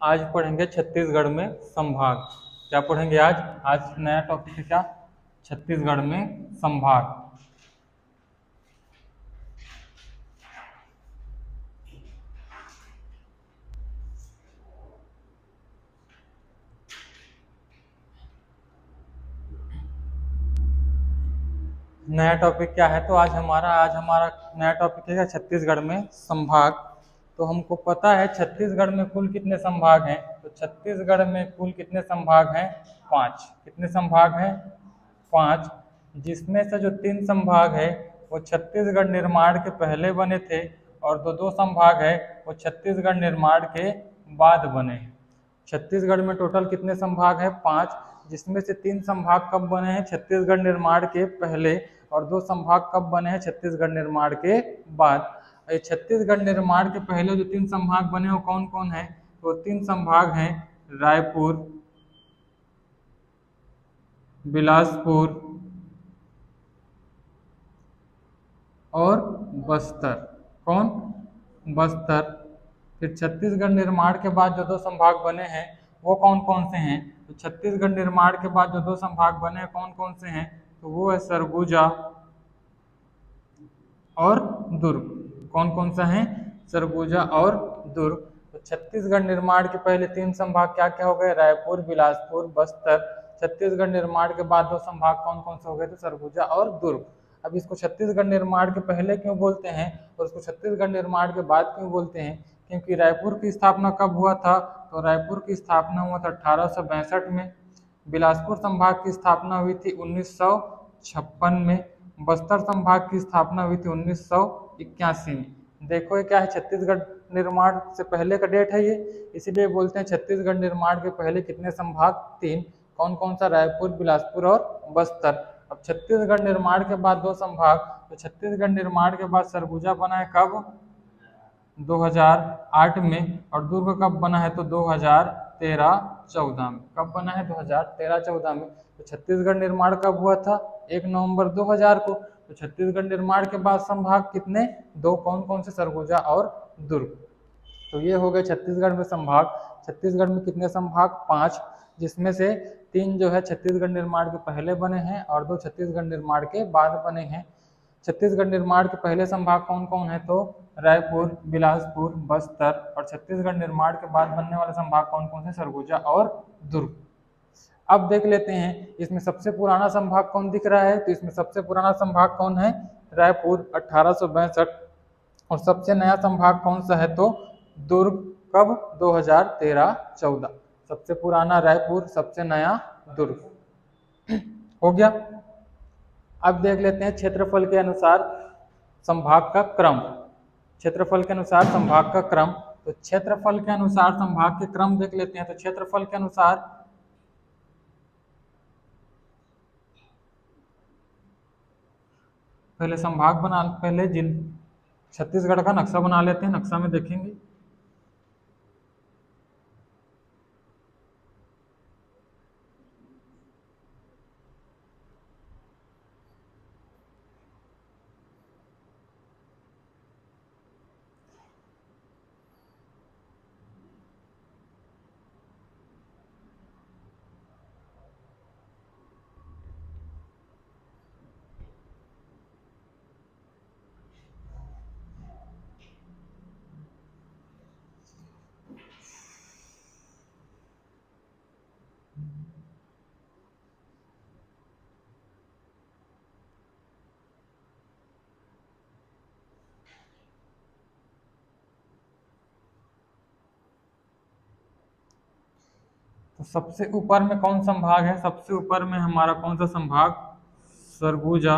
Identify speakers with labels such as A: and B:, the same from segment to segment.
A: आज पढ़ेंगे छत्तीसगढ़ में संभाग। क्या पढ़ेंगे आज? आज नया टॉपिक है क्या? छत्तीसगढ़ में संभाग। नया टॉपिक क्या है? तो आज हमारा नया टॉपिक है छत्तीसगढ़ में संभाग। तो हमको पता है छत्तीसगढ़ में कुल कितने संभाग हैं। तो छत्तीसगढ़ में कुल कितने संभाग हैं? 5। कितने संभाग हैं? 5। जिसमें से जो 3 संभाग है वो छत्तीसगढ़ निर्माण के पहले बने थे, और दो संभाग है वो छत्तीसगढ़ निर्माण के बाद बने हैं। छत्तीसगढ़ में टोटल कितने संभाग हैं? 5, जिसमें से 3 संभाग कब बने हैं? छत्तीसगढ़ निर्माण के पहले, और 2 संभाग कब बने हैं? छत्तीसगढ़ निर्माण के बाद। ये छत्तीसगढ़ निर्माण के पहले जो 3 संभाग बने वो कौन कौन है? तो 3 संभाग हैं रायपुर, बिलासपुर और बस्तर। कौन? बस्तर। फिर छत्तीसगढ़ निर्माण के बाद जो 2 संभाग बने हैं वो कौन कौन से हैं? तो छत्तीसगढ़ निर्माण के बाद जो 2 संभाग बने हैं कौन कौन से हैं? तो वो है सरगुजा और दुर्ग। कौन कौन सा है? सरगुजा और दुर्ग। तो छत्तीसगढ़ निर्माण के पहले 3 संभाग क्या क्या हो गए? रायपुर, बिलासपुर, बस्तर। छत्तीसगढ़ निर्माण के बाद 2 संभाग कौन कौन से हो गए? तो सरगुजा और दुर्ग। अब इसको छत्तीसगढ़ निर्माण के पहले क्यों बोलते हैं और उसको छत्तीसगढ़ निर्माण के बाद क्यों बोलते हैं? क्योंकि रायपुर की स्थापना कब हुआ था? तो रायपुर की स्थापना हुआ था 1862 में। बिलासपुर संभाग की स्थापना हुई थी 1956 में। बस्तर संभाग की स्थापना हुई थी 1981 में। देखो ये क्या है? छत्तीसगढ़ निर्माण से पहले का डेट है ये, इसीलिए बोलते हैं छत्तीसगढ़ निर्माण के पहले कितने संभाग? 3। कौन कौन सा? रायपुर, बिलासपुर और बस्तर। अब छत्तीसगढ़ निर्माण के बाद 2 संभाग, तो छत्तीसगढ़ निर्माण के बाद सरगुजा बना है कब? 2008 में। और दुर्ग कब बना है? तो 2013-14 में। कब बना है? 2013-14 में। तो छत्तीसगढ़ निर्माण कब हुआ था? 1 नवंबर 2000 को। तो छत्तीसगढ़ निर्माण के बाद संभाग कितने? 2। कौन कौन से? सरगुजा और दुर्ग। तो ये हो गए छत्तीसगढ़ में संभाग। छत्तीसगढ़ में कितने संभाग? 5, जिसमें से 3 जो है छत्तीसगढ़ निर्माण के पहले बने हैं और 2 छत्तीसगढ़ निर्माण के बाद बने हैं। छत्तीसगढ़ निर्माण के पहले संभाग कौन कौन है? तो रायपुर, बिलासपुर, बस्तर। और छत्तीसगढ़ निर्माण के बाद बनने वाले संभाग कौन कौन से? सरगुजा और दुर्ग। अब देख लेते हैं इसमें सबसे पुराना संभाग कौन दिख रहा है? तो इसमें सबसे पुराना संभाग कौन है? रायपुर, 1862। और सबसे नया संभाग कौन सा है? तो दुर्ग। कब? 2013-14। सबसे पुराना रायपुर, सबसे नया दुर्ग। हो गया। अब देख लेते हैं क्षेत्रफल के अनुसार संभाग का क्रम। क्षेत्रफल के अनुसार संभाग का क्रम। तो क्षेत्रफल के अनुसार संभाग के क्रम देख लेते हैं। तो क्षेत्रफल के अनुसार पहले छत्तीसगढ़ का नक्शा बना लेते हैं। नक्शा में देखेंगे तो सबसे ऊपर में कौन संभाग है? सबसे ऊपर में हमारा कौन सा संभाग? सरगुजा।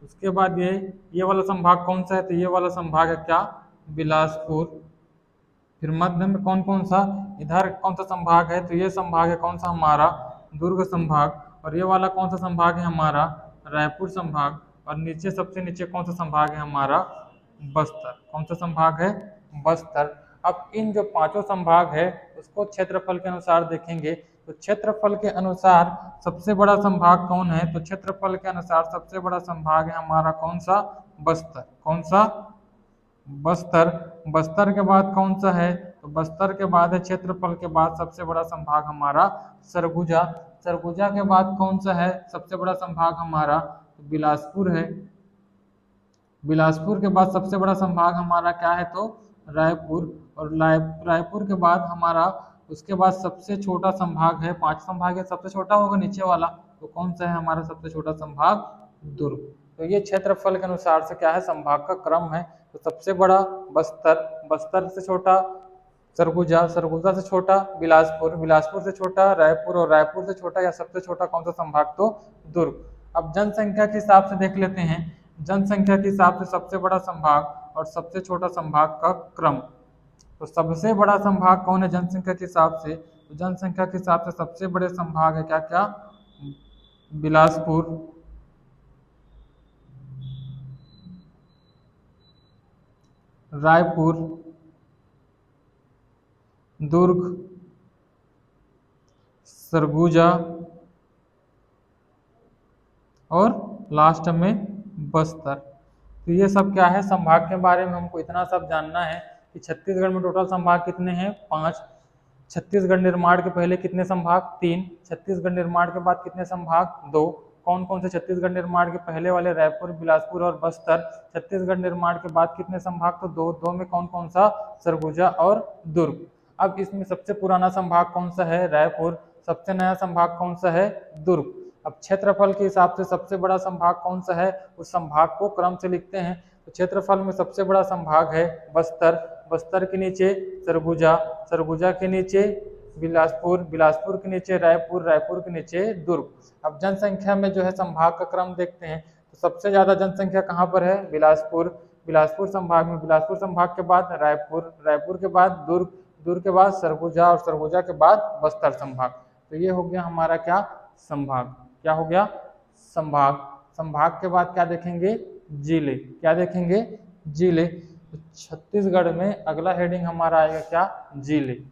A: उसके बाद ये वाला संभाग कौन सा है? तो ये वाला संभाग है क्या? बिलासपुर। फिर मध्य में कौन कौन सा? इधर कौन सा संभाग है? तो ये संभाग है कौन सा? हमारा दुर्ग संभाग। और ये वाला कौन सा संभाग है? हमारा रायपुर संभाग। और नीचे सबसे नीचे कौन सा संभाग है? हमारा बस्तर। कौन सा संभाग है? बस्तर। अब इन जो 5 संभाग है उसको क्षेत्रफल के अनुसार देखेंगे। तो क्षेत्रफल के अनुसार सबसे बड़ा संभाग कौन है? तो क्षेत्रफल के अनुसार सबसे बड़ा संभाग है हमारा कौन सा? बस्तर। कौन सा? बस्तर। बस्तर के बाद कौन सा है? तो बस्तर के बाद है क्षेत्रफल के बाद सबसे बड़ा संभाग हमारा सरगुजा। सरगुजा के बाद कौन सा है सबसे बड़ा संभाग हमारा, तो बिलासपुर है। बिलासपुर के बाद सबसे बड़ा संभाग हमारा क्या है, तो रायपुर। और रायपुर के बाद हमारा उसके बाद सबसे छोटा संभाग है, 5 संभाग है, सबसे छोटा होगा नीचे वाला, तो कौन सा है हमारा सबसे छोटा संभाग, दुर्ग। तो ये क्षेत्रफल के अनुसार से क्या है संभाग का क्रम है। तो सबसे बड़ा बस्तर, बस्तर से छोटा सरगुजा, सरगुजा से छोटा बिलासपुर, बिलासपुर से छोटा रायपुर, और रायपुर से छोटा या सबसे छोटा कौन सा संभाग, तो दुर्ग। अब जनसंख्या के हिसाब से देख लेते हैं, जनसंख्या के हिसाब से सबसे बड़ा संभाग और सबसे छोटा संभाग का क्रम। तो सबसे बड़ा संभाग कौन है जनसंख्या के हिसाब से, तो जनसंख्या के हिसाब से सबसे बड़े संभाग है क्या क्या, बिलासपुर, रायपुर, दुर्ग, सरगुजा और लास्ट में बस्तर। तो ये सब क्या है संभाग के बारे में हमको इतना सब जानना है कि छत्तीसगढ़ में टोटल संभाग कितने हैं, 5। छत्तीसगढ़ निर्माण के पहले कितने संभाग, 3। छत्तीसगढ़ निर्माण के बाद कितने संभाग, 2। कौन कौन से छत्तीसगढ़ निर्माण के पहले वाले, रायपुर, बिलासपुर और बस्तर। छत्तीसगढ़ निर्माण के बाद कितने संभाग, तो 2। 2 में कौन कौन सा, सरगुजा और दुर्ग। अब इसमें सबसे पुराना संभाग कौन सा है, रायपुर। सबसे नया संभाग कौन सा है, दुर्ग। अब क्षेत्रफल के हिसाब से सबसे बड़ा संभाग कौन सा है, उस संभाग को क्रम से लिखते हैं। तो क्षेत्रफल में सबसे बड़ा संभाग है बस्तर, बस्तर के नीचे सरगुजा, सरगुजा के नीचे बिलासपुर, बिलासपुर के नीचे रायपुर, रायपुर के नीचे दुर्ग। अब जनसंख्या में जो है संभाग का क्रम देखते हैं, तो सबसे ज्यादा जनसंख्या कहाँ पर है, बिलासपुर, बिलासपुर संभाग में, बिलासपुर संभाग के बाद रायपुर, रायपुर के बाद दुर्ग, दुर्ग के बाद सरगुजा और सरगुजा के बाद बस्तर संभाग। तो ये हो गया हमारा क्या, संभाग। क्या हो गया, संभाग। संभाग के बाद क्या देखेंगे, जिले। क्या देखेंगे, जिले। तो छत्तीसगढ़ में अगला हेडिंग हमारा आएगा क्या, जिले।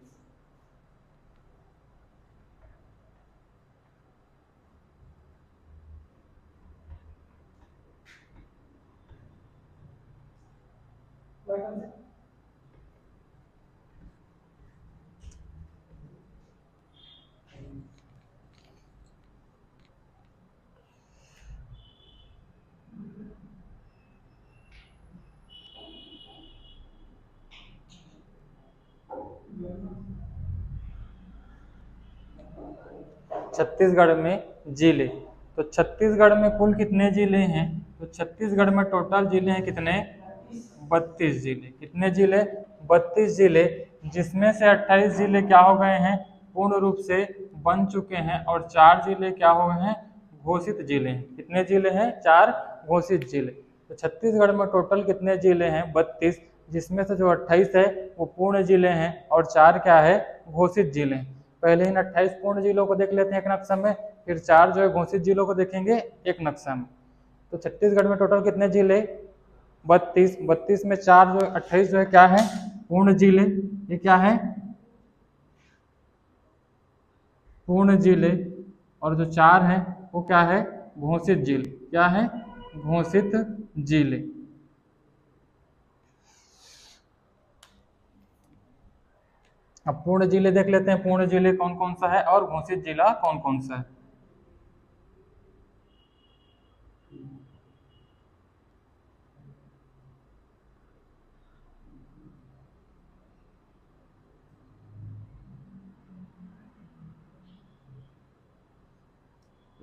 A: छत्तीसगढ़ में जिले। तो छत्तीसगढ़ में कुल कितने जिले हैं, तो छत्तीसगढ़ में टोटल जिले हैं कितने, 32 जिले। कितने जिले, 32 जिले, जिसमें से 28 जिले क्या हो गए हैं, पूर्ण रूप से बन चुके हैं, और 4 जिले क्या हो गए हैं, घोषित जिले हैं। कितने जिले हैं, 4 घोषित जिले। तो छत्तीसगढ़ में टोटल कितने जिले हैं, 32, जिसमें से जो 28 है वो पूर्ण जिले हैं और 4 क्या है, घोषित जिले हैं। पहले इन 28 पूर्ण जिलों को देख लेते हैं एक नक्शा में, फिर 4 जो है घोषित जिलों को देखेंगे एक नक्शा में। तो छत्तीसगढ़ में टोटल कितने जिले, 32, 32 में 4 जो 28 जो है क्या है, पूर्ण जिले। ये क्या है, पूर्ण जिले, और जो 4 है वो क्या है, घोषित जिले। क्या है, घोषित जिले। अब पूर्ण जिले देख लेते हैं, पूर्ण जिले कौन कौन सा है और घोषित जिला कौन कौन सा है।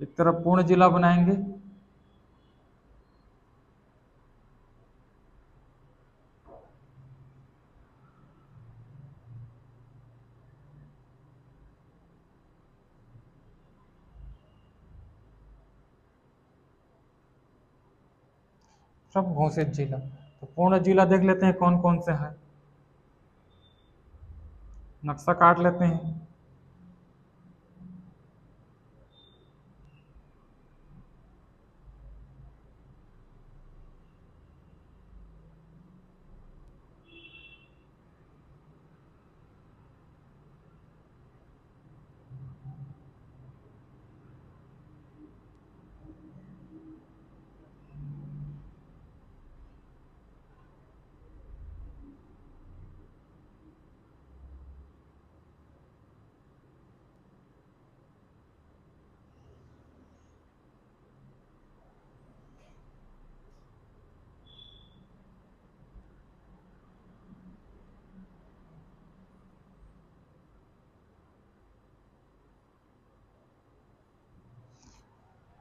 A: एक तरफ पूर्ण जिला बनाएंगे, सब घोषित जिला। तो पूर्ण जिला देख लेते हैं कौन कौन से है, नक्शा काट लेते हैं।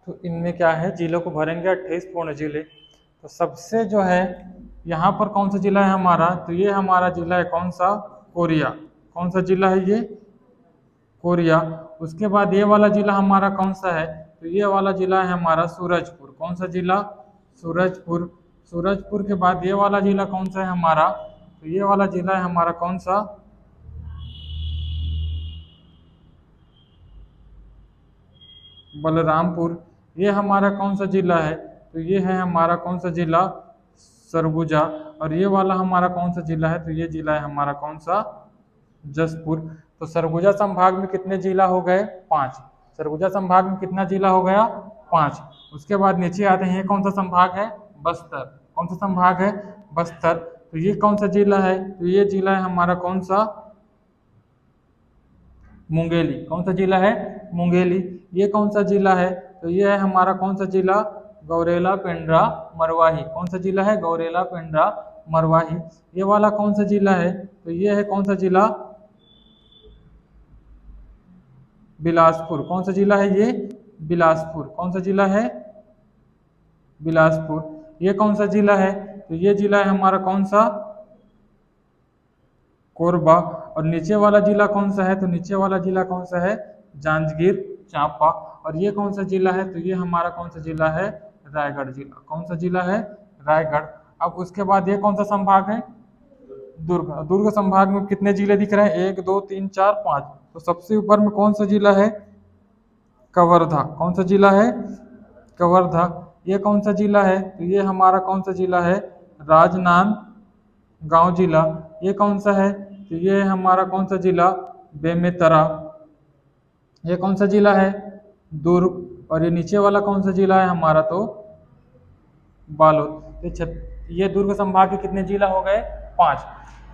A: तो इनमें क्या है, जिलों को भरेंगे 28 पूर्ण जिले। तो सबसे जो है यहाँ पर कौन सा जिला है हमारा, तो ये हमारा जिला है कौन सा, कोरिया। कौन सा जिला है ये, कोरिया। उसके बाद ये वाला जिला हमारा कौन सा है, तो ये वाला जिला है हमारा सूरजपुर। कौन सा जिला, सूरजपुर। सूरजपुर के बाद ये वाला जिला कौन सा है हमारा, तो ये वाला जिला है हमारा कौन सा, बलरामपुर। ये हमारा कौन सा जिला है, तो ये है हमारा कौन सा जिला, सरगुजा। और ये वाला हमारा कौन सा जिला है, तो ये जिला है हमारा कौन सा, जसपुर। तो सरगुजा संभाग में कितने जिला हो गए, 5। सरगुजा संभाग में कितना जिला हो गया, 5। उसके बाद नीचे आते हैं, ये कौन सा संभाग है, बस्तर। कौन सा संभाग है, बस्तर। तो ये कौन सा जिला है, तो ये जिला है हमारा कौन सा, मुंगेली। कौन सा जिला है, मुंगेली। ये कौन सा जिला है, तो ये है हमारा कौन सा जिला, गौरेला पेंड्रा मरवाही। कौन सा जिला है, गौरेला पेंड्रा मरवाही। ये वाला कौन सा जिला है, तो ये है कौन सा जिला, बिलासपुर। कौन सा जिला है ये, बिलासपुर। कौन सा जिला है, बिलासपुर। ये कौन सा जिला है, तो ये जिला है हमारा कौन सा, कोरबा। और नीचे वाला जिला कौन सा है, तो नीचे वाला जिला कौन सा है, जांजगीर चांपा। और ये कौन सा जिला है, तो ये हमारा कौन सा जिला है, रायगढ़ जिला। कौन सा जिला है, रायगढ़। अब उसके बाद ये कौन सा संभाग है, दुर्ग। दुर्ग संभाग में कितने जिले दिख रहे हैं, 1 2 3 4 5। तो सबसे ऊपर में कौन सा जिला है, कवर्धा। कौन सा जिला है, कवर्धा। ये कौन सा जिला है, तो ये हमारा कौन सा जिला है, राजनांदगांव जिला। ये कौन सा है, तो ये हमारा कौन सा जिला, बेमेतरा। ये कौन सा जिला है, दुर्ग। और ये नीचे वाला कौन सा जिला है हमारा, तो बालोद। तो ये दुर्ग संभाग के कितने जिला हो गए, 5।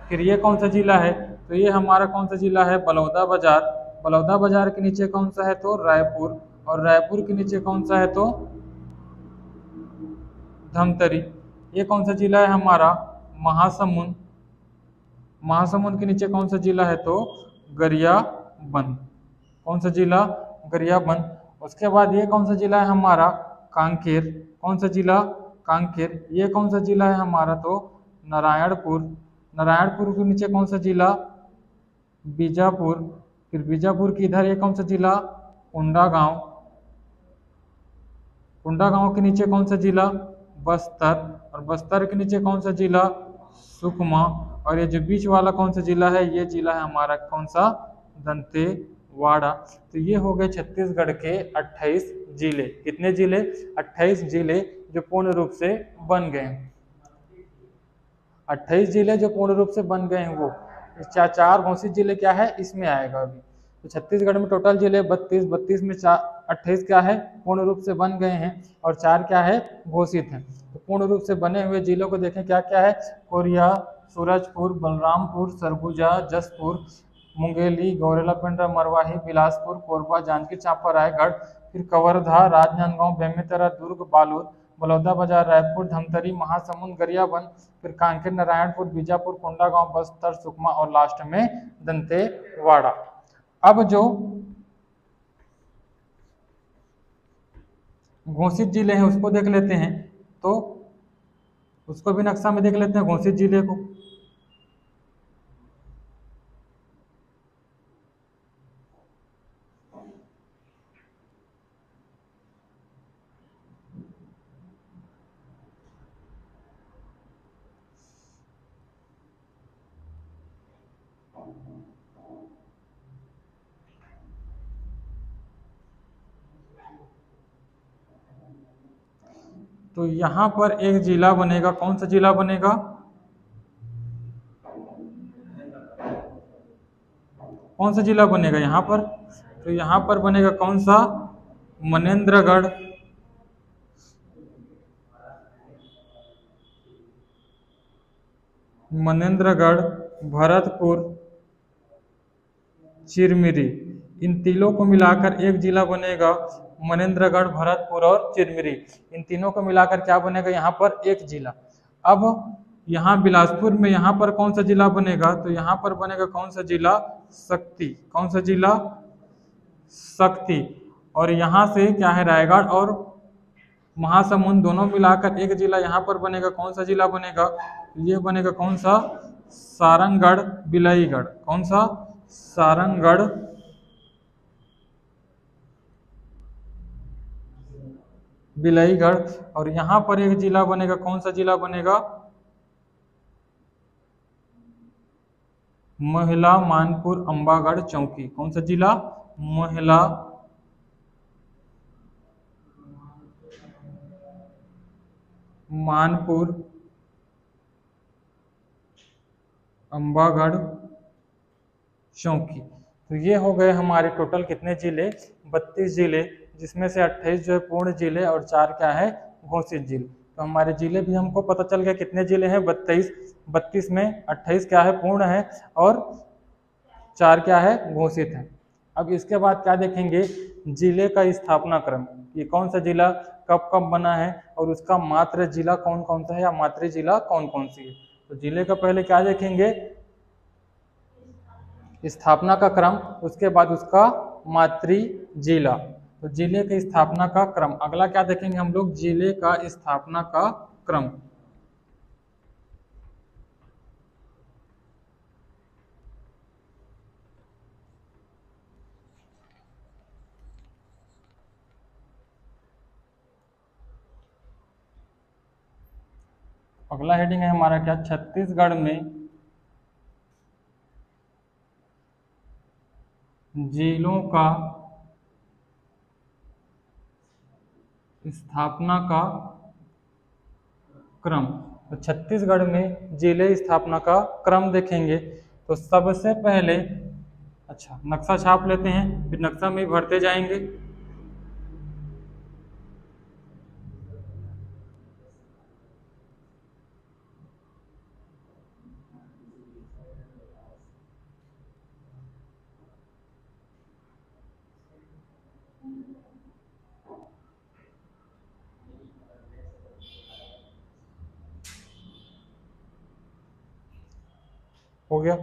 A: फिर ये कौन सा जिला है, तो ये हमारा कौन सा जिला है, बलौदाबाजार। बलौदाबाजार के नीचे कौन सा है, तो रायपुर। और रायपुर के नीचे कौन सा है, तो धमतरी। ये कौन सा जिला है हमारा, महासमुंद। महासमुंद के नीचे कौन सा जिला है, तो गरियाबंद। कौन सा जिला, गरियाबंद। उसके बाद ये कौन सा जिला है हमारा, कांकेर। कौन सा जिला, कांकेर। ये कौन सा जिला है हमारा, तो नारायणपुर। नारायणपुर के नीचे कौन सा जिला, बीजापुर। फिर बीजापुर की इधर ये कौन सा जिला, कोंडागांव। कोंडागांव के नीचे कौन सा जिला, बस्तर। और बस्तर के नीचे कौन सा जिला, सुकमा। और ये जो बीच वाला कौन सा जिला है, ये जिला है हमारा कौन सा, दंतेवाड़ा। तो ये हो गए छत्तीसगढ़ के 28 जिले। कितने जिले, 28 जिले जो पूर्ण रूप से बन गए हैं। 28 जिले जो पूर्ण रूप से बन गए हैं, वो 4 घोषित जिले क्या है, इसमें आएगा अभी। तो छत्तीसगढ़ में टोटल जिले 32 में 28 क्या है, पूर्ण रूप से बन गए हैं, और 4 क्या है, घोषित हैं। तो पूर्ण रूप से बने हुए जिलों को देखें क्या क्या है, कोरिया, सूरजपुर, बलरामपुर, सरगुजा, जसपुर, मुंगेली, गौरेला पेंड्रा मरवाही, बिलासपुर, कोरबा, जांजगीर चांपा, रायगढ़, फिर कवर्धा, राजनांदगांव, बेमेतरा, दुर्ग, बालोद, बलौदाबाजार, रायपुर, धमतरी, महासमुंद, गरियाबंद, फिर कांकेर, नारायणपुर, बीजापुर, कोंडागांव, बस्तर, सुकमा और लास्ट में दंतेवाड़ा। अब जो घोषित जिले हैं उसको देख लेते हैं, तो उसको भी नक्शा में देख लेते हैं घोषित जिले को। तो यहाँ पर एक जिला बनेगा, कौन सा जिला बनेगा, कौन सा जिला बनेगा यहाँ पर, तो यहाँ पर बनेगा कौन सा, मनेंद्रगढ़। मनेंद्रगढ़, भरतपुर, चिरमिरी, इन तीनों को मिलाकर एक जिला बनेगा। मनेंद्रगढ़, भरतपुर और चिरमिरी, इन तीनों को मिलाकर क्या बनेगा यहाँ पर, एक जिला। अब यहाँ बिलासपुर में यहाँ पर कौन सा जिला बनेगा, तो यहाँ पर बनेगा कौन सा जिला, शक्ति। कौन सा जिला, शक्ति। और यहाँ से क्या है, रायगढ़ और महासमुंद दोनों मिलाकर एक जिला यहाँ पर बनेगा, कौन सा जिला बनेगा? ये बनेगा कौन सा? सारंगगढ़ बिलईगढ़। कौन सा? सारंगगढ़ बिलईगढ़। और यहाँ पर एक जिला बनेगा, कौन सा जिला बनेगा? महिला मानपुर अंबागढ़ चौकी। कौन सा जिला? महिला मानपुर अंबागढ़ चौकी। तो ये हो गए हमारे टोटल कितने जिले? 32 जिले, जिसमें से 28 जो है पूर्ण जिले और 4 क्या है? घोषित जिले। तो हमारे जिले भी हमको पता चल गया कितने जिले हैं? 32। 32 में 28 क्या है? पूर्ण है और 4 क्या है? घोषित है। अब इसके बाद क्या देखेंगे? जिले का स्थापना क्रम, ये कौन सा जिला कब कब बना है और उसका मात्र जिला कौन कौन सा है या मातृ जिला कौन कौन सी है। तो जिले का पहले क्या देखेंगे? स्थापना का क्रम, उसके बाद उसका मातृ जिला। तो जिले की स्थापना का क्रम, अगला क्या देखेंगे हम लोग? जिले का स्थापना का क्रम। अगला हेडिंग है हमारा क्या? छत्तीसगढ़ में जिलों का स्थापना का क्रम। तो छत्तीसगढ़ में जिले स्थापना का क्रम देखेंगे तो सबसे पहले, अच्छा नक्शा छाप लेते हैं, फिर नक्शा में भरते जाएंगे। हो गया?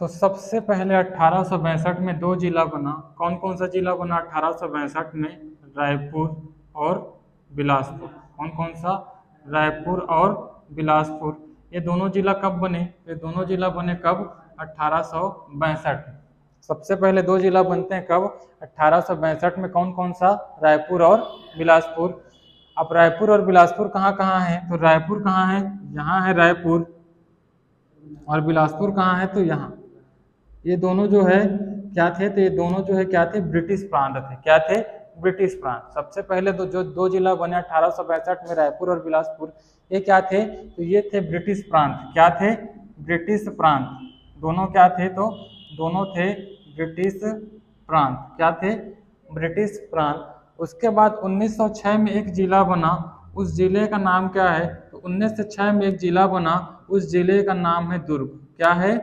A: तो सबसे पहले 1862 में 2 जिला बना। कौन कौन सा जिला बना 1862 में? रायपुर और बिलासपुर। कौन कौन सा? रायपुर और बिलासपुर। ये दोनों जिला कब बने? ये दोनों जिला बने कब? 1862। सबसे पहले 2 जिला बनते हैं कब? 1862 में। कौन कौन सा? रायपुर और बिलासपुर। अब रायपुर और बिलासपुर कहाँ कहाँ है? तो रायपुर कहाँ है? यहाँ है रायपुर। और बिलासपुर कहाँ है? तो यहाँ। ये दोनों जो है क्या थे? तो ये दोनों जो है क्या थे? ब्रिटिश प्रांत थे। क्या थे? ब्रिटिश प्रांत। सबसे पहले जो 2 जिला बने 1862 में, रायपुर और बिलासपुर, ये क्या थे? तो ये थे ब्रिटिश प्रांत। क्या थे? ब्रिटिश प्रांत। दोनों क्या थे? तो दोनों थे ब्रिटिश प्रांत। क्या थे? ब्रिटिश प्रांत। उसके बाद 1906 में एक जिला बना, उस जिले का नाम क्या है? तो 1906 में एक जिला बना, उस जिले का नाम है दुर्ग। क्या है?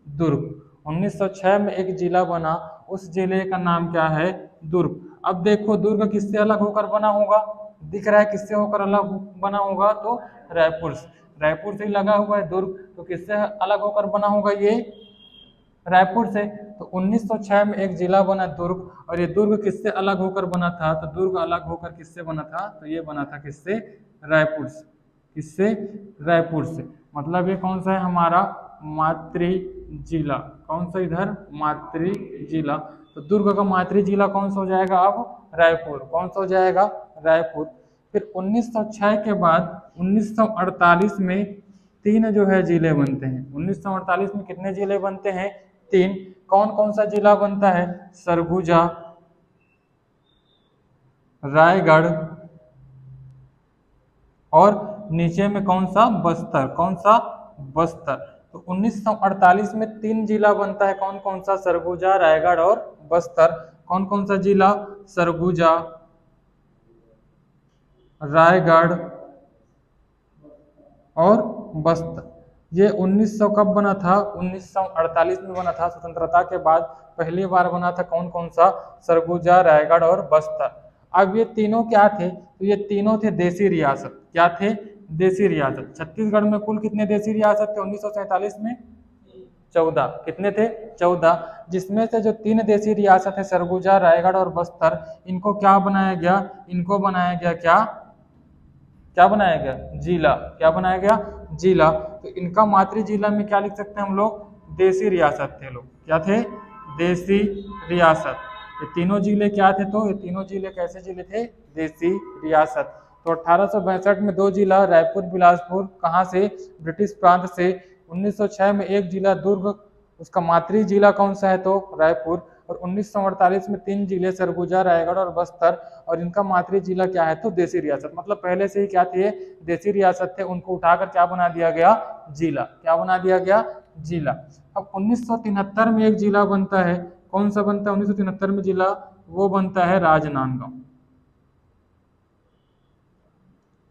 A: दुर्ग। 1906 में एक जिला बना, उस जिले का नाम क्या है? दुर्ग। अब देखो दुर्ग किससे अलग होकर बना होगा? दिख रहा है किससे होकर अलग बना होगा? तो रायपुर से। रायपुर से ही लगा हुआ है दुर्ग, तो किससे अलग होकर बना होगा? ये रायपुर से। तो 1906 में एक जिला बना दुर्ग, और ये दुर्ग किससे अलग होकर बना था? तो दुर्ग अलग होकर किससे बना था? तो ये बना था किससे? रायपुर से। किससे? रायपुर से। मतलब ये कौन सा है हमारा? मातृ जिला। कौन सा? इधर मातृ जिला। तो दुर्ग का मातृ जिला कौन सा हो जाएगा? अब रायपुर। कौन सा हो जाएगा? रायपुर। फिर 1906 के बाद 1948 में 3 जो है जिले बनते हैं। 1948 में कितने जिले बनते हैं? 3। कौन कौन सा जिला बनता है? सरगुजा, रायगढ़ और नीचे में कौन सा? बस्तर। कौन सा? बस्तर। तो 1948 में 3 जिला बनता है। कौन कौन सा? सरगुजा, रायगढ़ और बस्तर। कौन कौन सा जिला? सरगुजा, रायगढ़ और बस्तर। ये 1900 कब बना था? 1948 में बना था, स्वतंत्रता के बाद पहली बार बना था। कौन कौन सा? सरगुजा, रायगढ़ और बस्तर। अब ये तीनों क्या थे? तो ये तीनों थे देसी रियासत। क्या थे? देसी रियासत। छत्तीसगढ़ में कुल कितने देसी रियासत थे 1947 में? 14। कितने थे? 14। जिसमें से जो 3 देसी रियासत है सरगुजा, रायगढ़ और बस्तर, इनको क्या बनाया गया? इनको बनाया गया क्या? क्या बनाया गया? जिला। क्या बनाया गया? जिला। तो इनका मातृ जिला में क्या लिख सकते हैं हम लोग? देसी रियासत थे लोग। क्या थे? देसी रियासत। ये तीनों जिले क्या थे? तो ये तीनों जिले कैसे जिले थे? देसी रियासत। तो 1862 में 2 जिला रायपुर, बिलासपुर, कहाँ से? ब्रिटिश प्रांत से। 1906 में 1 जिला दुर्ग, उसका मातृ जिला कौन सा है? तो रायपुर। और 1948 में 3 जिले सरगुजा, रायगढ़ और बस्तर, और इनका मातृ जिला क्या है? तो देसी रियासत। मतलब पहले से ही क्या थे? देसी रियासत थे, उनको उठाकर क्या बना दिया गया? जिला। क्या बना दिया गया? जिला। अब 1973 में एक जिला बनता है। कौन सा बनता है 1973 में जिला? वो बनता है राजनांदगांव।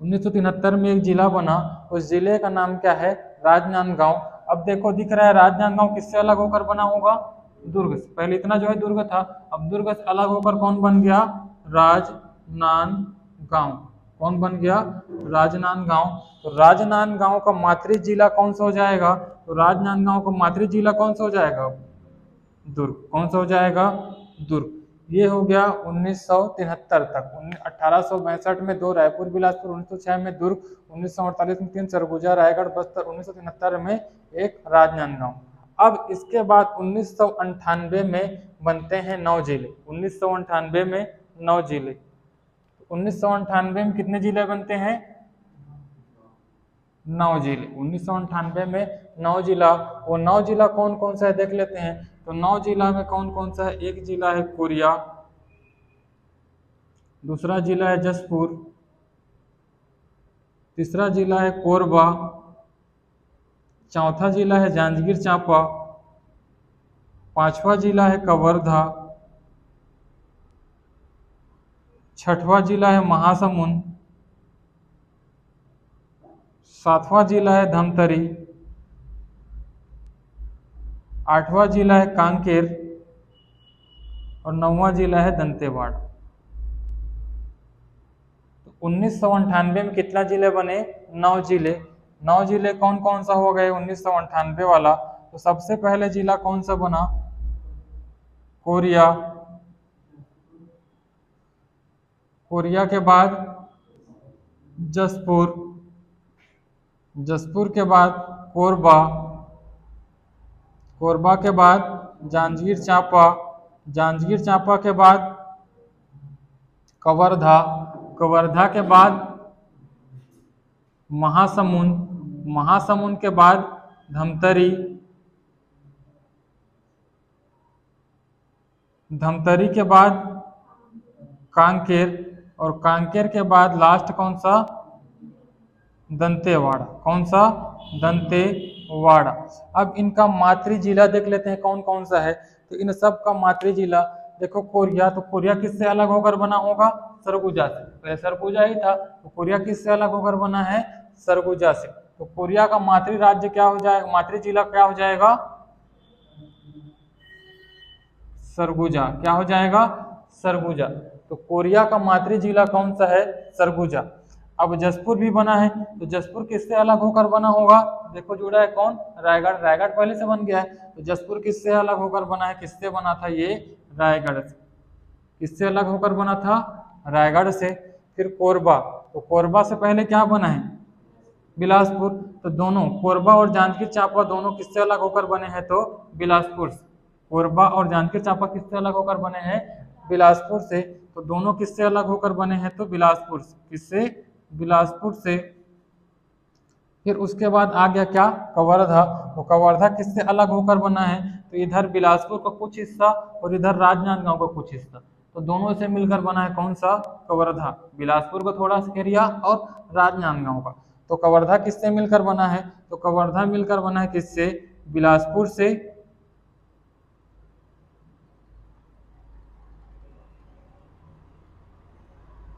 A: 1973 में एक जिला बना, उस जिले का नाम क्या है? राजनांदगांव। अब देखो दिख रहा है राजनांदगांव किससे अलग होकर बना होगा? दुर्ग से। पहले इतना जो है दुर्ग था, अब दुर्ग से अलग होकर कौन बन गया? राजनांदगांव। कौन बन गया? राजनांदगांव। तो राजनांदगांव का मातृ जिला कौन सा हो जाएगा? तो राजनांदगांव का मातृ जिला कौन सा हो जाएगा? दुर्ग। कौन सा हो जाएगा? दुर्ग। ये हो गया 1973 तक। 1862 में 2 रायपुर, बिलासपुर, 1906 में दुर्ग, 1948 में 3 सरगुजा, रायगढ़, बस्तर, 1973 में 1 राजनांदगांव। अब इसके बाद 1998 में बनते हैं 9 जिले। 1998 में 9 जिले। 1998 में कितने जिले बनते हैं? 9 जिले। 1998 में 9 जिला। वो 9 जिला कौन कौन सा है देख लेते हैं। तो 9 जिला में कौन कौन सा है? एक जिला है कोरिया, दूसरा जिला है जशपुर, तीसरा जिला है कोरबा, चौथा जिला है जांजगीर चांपा, पांचवा जिला है कवर्धा, छठवां जिला है महासमुंद, सातवां जिला है धमतरी, आठवां जिला है कांकेर और 9वां जिला है दंतेवाड़ा। तो 1998 में कितना जिले बने? 9 जिले। 9 जिले कौन कौन सा हो गए 1998 वाला? तो सबसे पहले जिला कौन सा बना? कोरिया। कोरिया के बाद जशपुर, जशपुर के बाद कोरबा, कोरबा के बाद जांजगीर चांपा, जांजगीर चांपा के बाद कवर्धा, कवर्धा के बाद महासमुंद, महासमुंद के बाद धमतरी, धमतरी के बाद कांकेर और कांकेर के बाद लास्ट कौन सा? दंतेवाड़ा। कौन सा? दंतेवाड़ा। अब इनका मातृ जिला देख लेते हैं कौन कौन सा है। तो इन सब का मातृ जिला देखो कोरिया, तो कोरिया किससे अलग होकर बना होगा? सरगुजा से। पहले सरगुजा ही था, तो कोरिया किससे अलग होकर बना है? सरगुजा से। तो कोरिया का मातृ राज्य क्या हो जाएगा? मातृ जिला क्या हो जाएगा? सरगुजा। क्या हो जाएगा? सरगुजा। तो कोरिया का मातृ जिला कौन सा है? सरगुजा। अब जशपुर भी बना है, तो जशपुर किससे अलग होकर बना होगा? देखो जुड़ा है कौन? रायगढ़। रायगढ़ पहले से बन गया है, तो जशपुर किससे अलग होकर बना है? किससे बना था ये? रायगढ़ से। किससे अलग होकर बना था? रायगढ़ से। फिर कोरबा, तो कोरबा से पहले क्या बना है? बिलासपुर। तो दोनों कोरबा और जांजगीर चांपा दोनों किससे अलग होकर बने हैं? तो बिलासपुर से। कोरबा और जांजगीर चांपा किससे अलग होकर बने हैं? बिलासपुर से। तो दोनों किससे अलग होकर बने हैं? तो बिलासपुर से। किससे? बिलासपुर से। फिर उसके बाद आ गया क्या? कवर्धा। तो कवर्धा किससे अलग होकर बना है? तो इधर बिलासपुर का कुछ हिस्सा और इधर राजनांदगांव का कुछ हिस्सा, तो दोनों से मिलकर बना है कौन सा? कवर्धा। बिलासपुर का थोड़ा सा एरिया और राजनांदगांव का। तो कवर्धा किससे मिलकर बना है? तो कवर्धा मिलकर बना है किससे? बिलासपुर से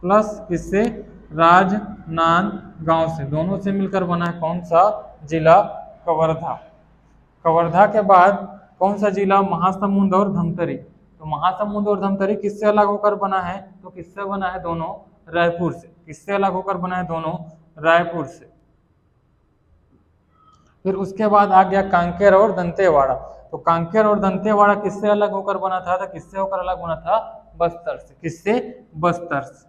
A: प्लस किससे? राजनांदगांव से। दोनों से मिलकर बना है कौन सा जिला? कवर्धा। कवर्धा के बाद कौन सा जिला? महासमुंद और धमतरी। तो महासमुंद और धमतरी किससे अलग होकर बना है? तो किससे बना है? दोनों रायपुर से। किससे अलग होकर बना है? दोनों रायपुर से। फिर उसके बाद आ गया कांकेर और दंतेवाड़ा। तो कांकेर और दंतेवाड़ा किससे अलग होकर बना था? तो किससे होकर अलग बना था? बस्तर से। किससे? बस्तर से।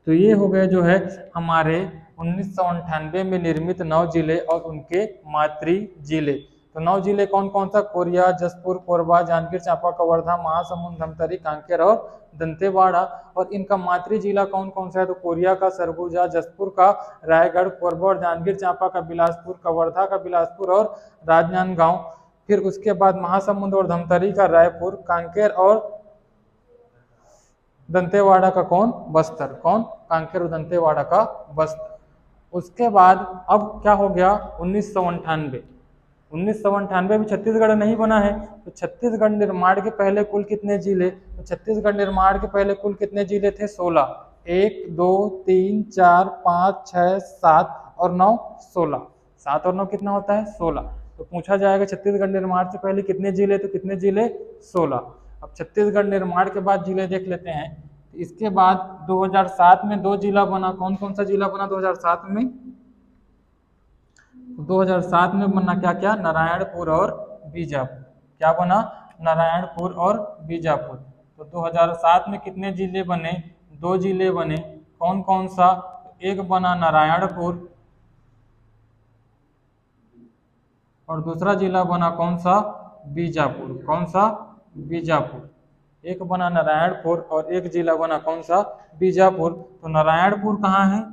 A: तो ये हो गए जो है हमारे 1998 में निर्मित 9 जिले और उनके मातृ जिले। तो 9 जिले कौन कौन सा? कोरिया, जसपुर, कोरबा, जांजगीर चांपा, कवर्धा, महासमुंद, धमतरी, कांकेर और दंतेवाड़ा। और इनका मातृ जिला कौन कौन सा है? तो कोरिया का सरगुजा, जसपुर का रायगढ़, कोरबा और जांजगीर चांपा का बिलासपुर, कवर्धा का बिलासपुर और राजनांदगांव। फिर उसके बाद महासमुंद और धमतरी का रायपुर, कांकेर और दंतेवाड़ा का कौन? बस्तर। कौन? कांकेर और दंतेवाड़ा का बस्तर। उसके बाद अब क्या हो गया? 1998। 1998 में छत्तीसगढ़ नहीं बना है। तो छत्तीसगढ़ निर्माण के पहले कुल कितने जिले? तो छत्तीसगढ़ निर्माण के पहले कुल कितने जिले थे? 16। 1 2 3 4 5 6 7 और 9 16। 7 और 9 कितना होता है? 16। तो पूछा जाएगा छत्तीसगढ़ निर्माण से पहले कितने जिले? तो कितने जिले? 16। अब छत्तीसगढ़ निर्माण के बाद जिले देख लेते हैं। तो इसके बाद 2007 में 2 जिला बना। कौन कौन सा जिला बना 2007 में? 2007 में बना क्या क्या? नारायणपुर और बीजापुर। क्या बना? नारायणपुर और बीजापुर। तो 2007 में कितने जिले बने? 2 जिले बने। कौन कौन सा? एक बना नारायणपुर और दूसरा जिला बना कौन सा? बीजापुर। कौन सा? बीजापुर। एक बना नारायणपुर और एक जिला बना कौन सा? बीजापुर। तो नारायणपुर कहाँ है?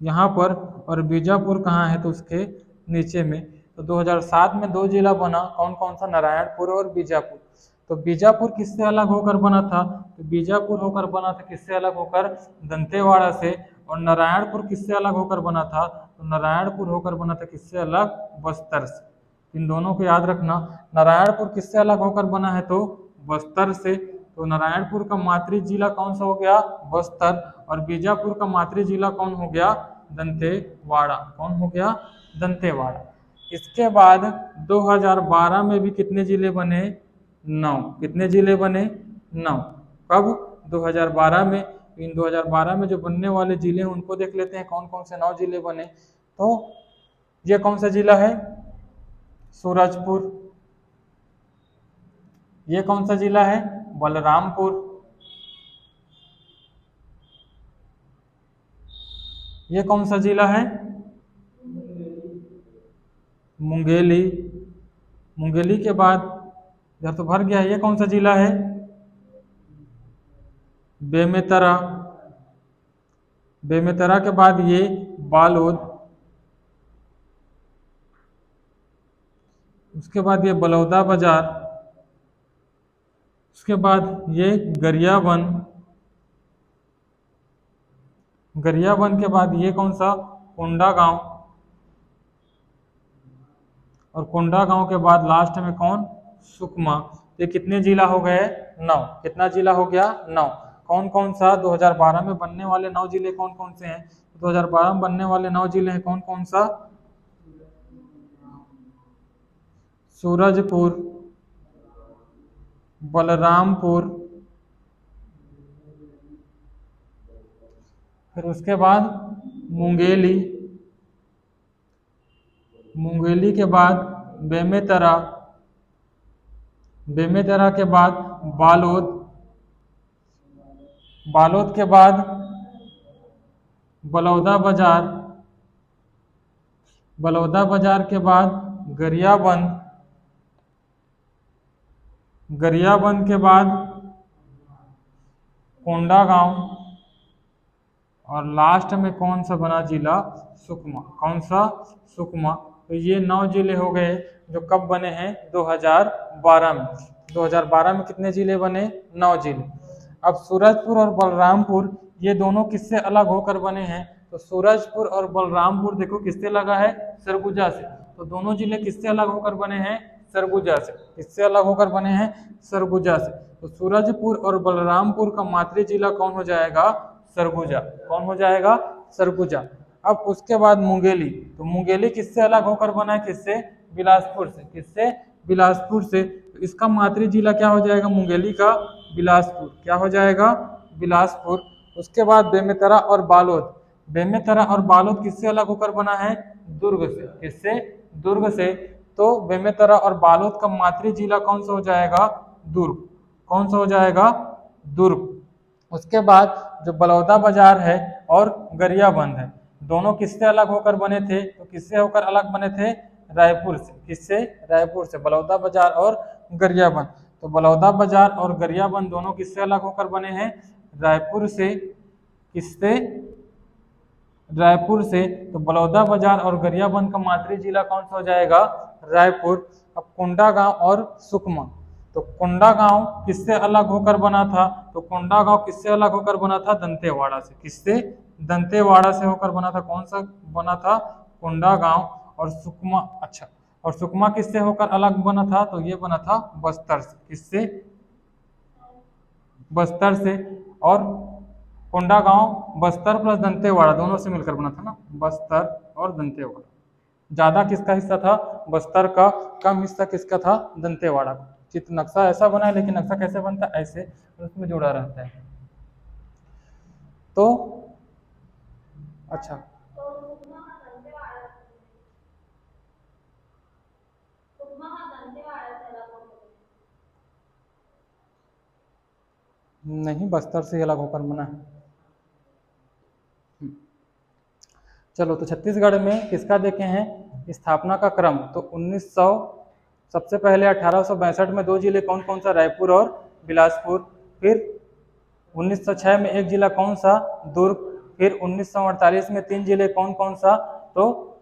A: यहाँ पर। और बीजापुर कहाँ है? तो उसके नीचे में। तो 2007 में 2 जिला बना। कौन कौन सा? नारायणपुर और बीजापुर। तो बीजापुर किससे अलग होकर बना था? तो बीजापुर होकर बना था किससे अलग होकर? दंतेवाड़ा से। और नारायणपुर किससे अलग होकर बना था? तो नारायणपुर होकर बना था किससे अलग? बस्तर से। इन दोनों को याद रखना। नारायणपुर किससे अलग होकर बना है? तो बस्तर से। तो नारायणपुर का मातृ जिला कौन सा हो गया? बस्तर। और बीजापुर का मातृ जिला कौन हो गया? दंतेवाड़ा। कौन हो गया? दंतेवाड़ा। इसके बाद 2012 में भी कितने जिले बने? 9। कितने जिले बने? 9। कब? 2012 में। इन 2012 में जो बनने वाले जिले हैं उनको देख लेते हैं कौन कौन से 9 जिले बने। तो ये कौन सा जिला है? सूरजपुर। ये कौन सा जिला है? बलरामपुर। ये कौन सा जिला है? मुंगेली। मुंगेली के बाद इधर तो भर गया। ये कौन सा जिला है? बेमेतरा। बेमेतरा के बाद ये बालोद। उसके बाद ये बलौदा बाजार। उसके बाद ये गरियाबंद। गरियाबंद के बाद ये कौन सा? कोंडागांव। और कोंडागांव के बाद लास्ट में कौन? सुकमा। ये कितने जिला हो गए? 9। कितना जिला हो गया? 9। कौन कौन सा? 2012 में बनने वाले 9 जिले कौन कौन से हैं? 2012 में बनने वाले 9 जिले हैं कौन कौन सा? सूरजपुर, बलरामपुर, फिर उसके बाद मुंगेली। मुंगेली के बाद बेमेतरा। बेमेतरा के बाद बालोद। बालोद के बाद बलौदा बाजार। बलौदा बाजार के बाद गरियाबंद। गरियाबंद के बाद कोंडागांव और लास्ट में कौन सा बना जिला? सुकमा। कौन सा? सुकमा। तो ये 9 जिले हो गए जो कब बने हैं? 2012 में। 2012 में कितने जिले बने? 9 जिले। अब सूरजपुर और बलरामपुर ये दोनों किससे अलग होकर बने हैं? तो सूरजपुर और बलरामपुर देखो किससे लगा है? सरगुजा से। तो दोनों जिले किससे अलग होकर बने हैं? सरगुजा से। किससे अलग होकर बने हैं? सरगुजा से। तो सूरजपुर और बलरामपुर का मातृ जिला कौन हो जाएगा? सरगुजा। कौन हो जाएगा? सरगुजा। अब उसके बाद मुंगेली। तो मुंगेली किससे अलग होकर बना है? किससे? बिलासपुर से। किससे? बिलासपुर से। तो इसका मातृ जिला क्या हो जाएगा? मुंगेली का बिलासपुर। क्या हो जाएगा? बिलासपुर। उसके बाद बेमेतरा और बालोद। बेमेतरा और बालोद किससे अलग होकर बना है? दुर्ग से। किससे? दुर्ग से। तो बेमेतरा और बालोद का मातृ जिला कौन सा हो जाएगा? दुर्ग। कौन सा हो जाएगा? दुर्ग। उसके बाद जो बलौदा बाजार है और गरियाबंद है, दोनों किससे अलग होकर बने थे? तो किससे होकर अलग बने थे? रायपुर से। किससे? रायपुर से। बलौदा बाजार और गरियाबंद। तो बलौदा बाजार और गरियाबंद दोनों किससे अलग होकर बने हैं? रायपुर से। किससे? रायपुर से। तो बलौदा बाजार और गरियाबंद का मातृ जिला कौन सा हो जाएगा? रायपुर। अब कोंडागांव और सुकमा। तो कोंडागांव किससे अलग होकर बना था? तो कोंडागांव किससे अलग होकर बना था? दंतेवाड़ा से। किससे? दंतेवाड़ा से होकर बना था। कौन सा बना था? कोंडागांव। और सुकमा, अच्छा, और सुकमा किससे होकर अलग बना था? तो ये बना था बस्तर से। किससे? बस्तर से। और कोंडागांव बस्तर प्लस दंतेवाड़ा दोनों से मिलकर बना था ना, बस्तर और दंतेवाड़ा। ज्यादा किसका हिस्सा था? बस्तर का। कम हिस्सा किसका था? दंतेवाड़ा का। चित्र नक्शा ऐसा बना है, लेकिन नक्शा कैसे बनता है? ऐसे, उसमें जुड़ा रहता है। तो अच्छा, नहीं, बस्तर से अलग होकर बना है। चलो, तो छत्तीसगढ़ में किसका देखे हैं स्थापना का क्रम? तो 1900, सबसे पहले 1862 में 2 जिले कौन कौन सा? रायपुर और बिलासपुर। फिर 1906 में 1 जिला कौन सा? दुर्ग। फिर 1948 में 3 जिले कौन कौन सा? तो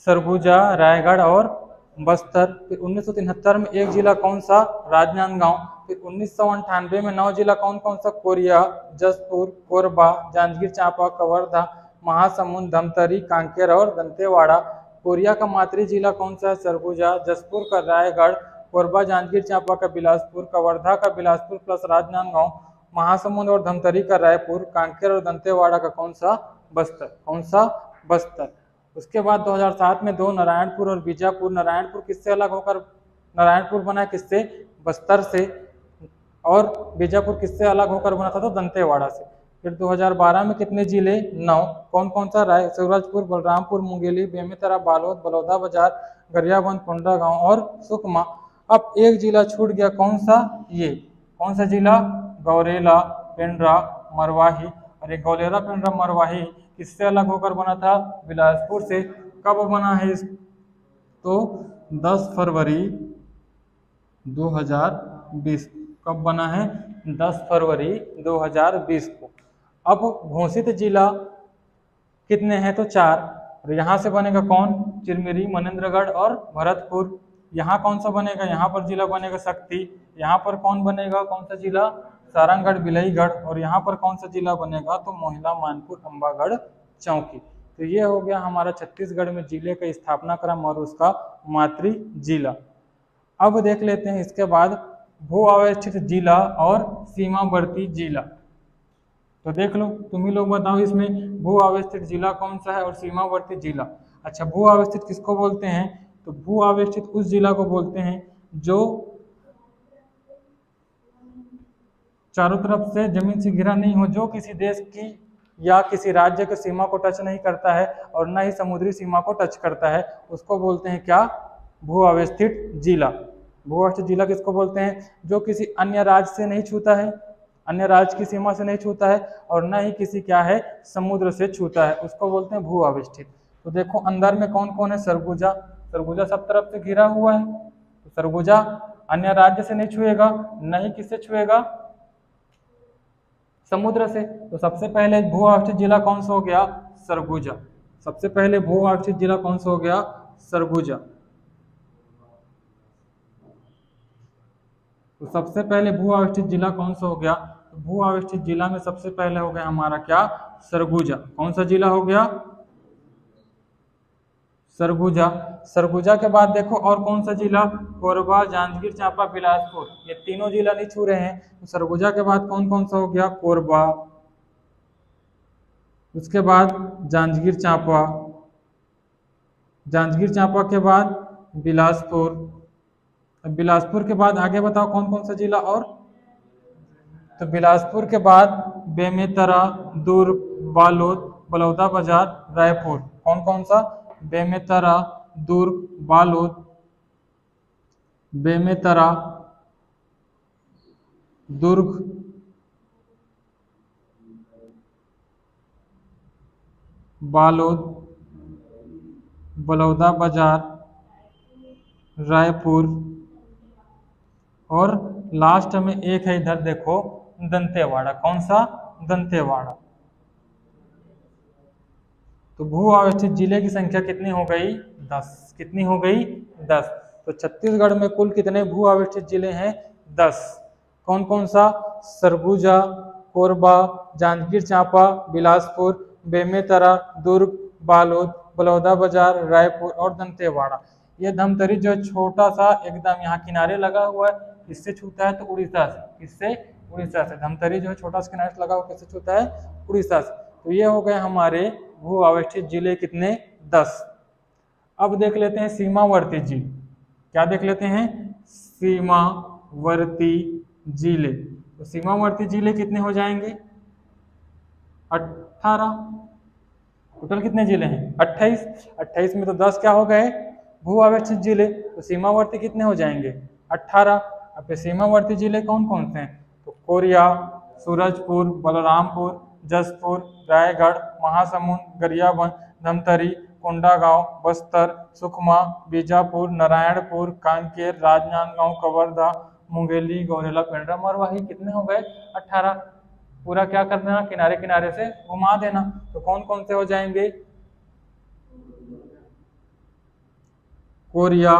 A: सरगुजा, रायगढ़ और बस्तर। फिर 1973 में 1 जिला कौन सा? राजनांदगांव। फिर 1998 में 9 जिला कौन कौन सा? कोरिया, जसपुर, कोरबा, जांजगीर चांपा, कवर्धा, महासमुंद, धमतरी, कांकेर और दंतेवाड़ा। कोरिया का मातृ जिला कौन सा है? सरगुजा। जसपुर का रायगढ़, कोरबा जांजगीर चांपा का बिलासपुर, कवर्धा का बिलासपुर प्लस राजनांदगांव, महासमुंद और धमतरी का रायपुर, कांकेर और दंतेवाड़ा का कौन सा? बस्तर। कौन सा? बस्तर। उसके बाद 2007 में 2 नारायणपुर और बीजापुर। नारायणपुर किससे अलग होकर? नारायणपुर बना किससे? बस्तर से। और बीजापुर किससे अलग होकर बना था? तो दंतेवाड़ा से। फिर 2012 में कितने जिले? 9। कौन कौन सा? सूरजपुर, बलरामपुर, मुंगेली, बेमेतरा, बालोद, बलौदा बाजार, गरियाबंद, कोंडागांव और सुकमा। अब एक जिला छूट गया, कौन सा? ये कौन सा जिला? गौरेला, पेंड्रा, मरवाही। और ये गौरेला, पेंड्रा, मरवाही किससे अलग होकर बना था? बिलासपुर से। कब बना है? तो 10 फरवरी 2020। कब बना है? 10 फरवरी 2020 को। अब घोषित जिला कितने हैं? तो 4। और यहाँ से बनेगा कौन? चिरमिरी, मनेंद्रगढ़ और भरतपुर। यहाँ कौन सा बनेगा? यहाँ पर जिला बनेगा शक्ति। यहाँ पर कौन बनेगा? कौन सा जिला? सारंगगढ़, बिलईगढ़। और यहाँ पर कौन सा जिला बनेगा? तो मोहिला, मानपुर, अंबागढ़, चौकी। तो ये हो गया हमारा छत्तीसगढ़ में जिले का स्थापना क्रम और उसका मातृ जिला। अब देख लेते हैं इसके बाद भू अवस्थित जिला और सीमावर्ती जिला। तो देख लो, तुम ही लोग बताओ इसमें भू अवस्थित जिला कौन सा है और सीमावर्ती जिला। अच्छा, भू अवस्थित किसको बोलते हैं? तो भू अवस्थित उस जिला को बोलते हैं जो चारों तरफ से जमीन से घिरा नहीं हो, जो किसी देश की या किसी राज्य की सीमा को टच नहीं करता है और न ही समुद्री सीमा को टच करता है, उसको बोलते हैं क्या? भू अवस्थित जिला। भू अवस्थित जिला किसको बोलते हैं? जो किसी अन्य राज्य से नहीं छूता है, अन्य राज्य की सीमा से नहीं छूता है और न ही किसी क्या है? समुद्र से छूता है, उसको बोलते हैं भू अवस्थित। तो देखो अंदर में कौन कौन है? सरगुजा। सरगुजा सब तरफ से घिरा हुआ है, तो सरगुजा अन्य राज्य से नहीं छुएगा, नहीं किससे छुएगा, समुद्र से। तो सबसे पहले भू अवस्थित जिला कौन सा हो गया, सरगुजा। सबसे पहले भू अवस्थित जिला कौन सा हो गया, सरगुजा। तो सबसे पहले भू अवस्थित जिला कौन सा हो गया, तो भू अवस्थित जिला में सबसे पहले हो गया हमारा क्या, सरगुजा। कौन सा जिला हो गया, सरगुजा। सरगुजा के बाद देखो और कौन सा जिला, कोरबा, जांजगीर चांपा, बिलासपुर, ये तीनों जिला नहीं छू रहे हैं। तो सरगुजा के बाद कौन कौन सा हो गया, कोरबा, उसके बाद जांजगीर चांपा, जांजगीर चांपा के बाद बिलासपुर, बिलासपुर के बाद आगे बताओ कौन कौन सा जिला और, तो बिलासपुर के बाद बेमेतरा, दुर्ग, बालोद, बलौदाबाजार, रायपुर। कौन कौन सा, बेमेतरा, दुर्ग, बालोद, बेमेतरा, दुर्ग, बालोद, बलौदाबाजार, रायपुर, और लास्ट में एक है इधर देखो दंतेवाड़ा। कौन सा, दंतेवाड़ा। तो भू अवस्थित जिले की संख्या कितनी हो गई, 10। कितनी हो गई, 10। तो छत्तीसगढ़ में कुल कितने भू अवस्थित जिले हैं, 10। कौन कौन सा, सरगुजा, कोरबा, जांजगीर चांपा, बिलासपुर, बेमेतरा, दुर्ग, बालोद, बलौदाबाजार, रायपुर और दंतेवाड़ा। ये धमतरी जो छोटा सा एकदम यहाँ किनारे लगा हुआ है, इससे छूता है तो उड़ीसा से, किससे, उड़ीसा से। धमतरी जो है छोटा सा किनारे से लगा हुआ, किससे छूता है, उड़ीसा से। तो ये हो गए हमारे भू अवस्थित जिले कितने, 10। अब देख लेते हैं सीमावर्ती जिले। क्या देख लेते हैं, सीमावर्ती जिले। तो सीमावर्ती जिले कितने हो जाएंगे, 18। टोटल कितने जिले हैं, 28। 28 में तो 10 क्या हो गए, भू अवस्थित जिले। तो सीमावर्ती कितने हो जाएंगे, 18। अब सीमावर्ती जिले कौन कौन से हैं, तो कोरिया, सूरजपुर, बलरामपुर, जसपुर, रायगढ़, महासमुंद, गरियाबंद, धमतरी, कोंडागांव, बस्तर, सुकमा, बीजापुर, नारायणपुर, कांकेर, राजनांदगांव, कवर्धा, मुंगेली, गौरेला, पेंड्रा, मरवाही। कितने हो गए, 18। पूरा क्या कर देना, किनारे किनारे से घुमा देना। तो कौन कौन से हो जाएंगे, कोरिया,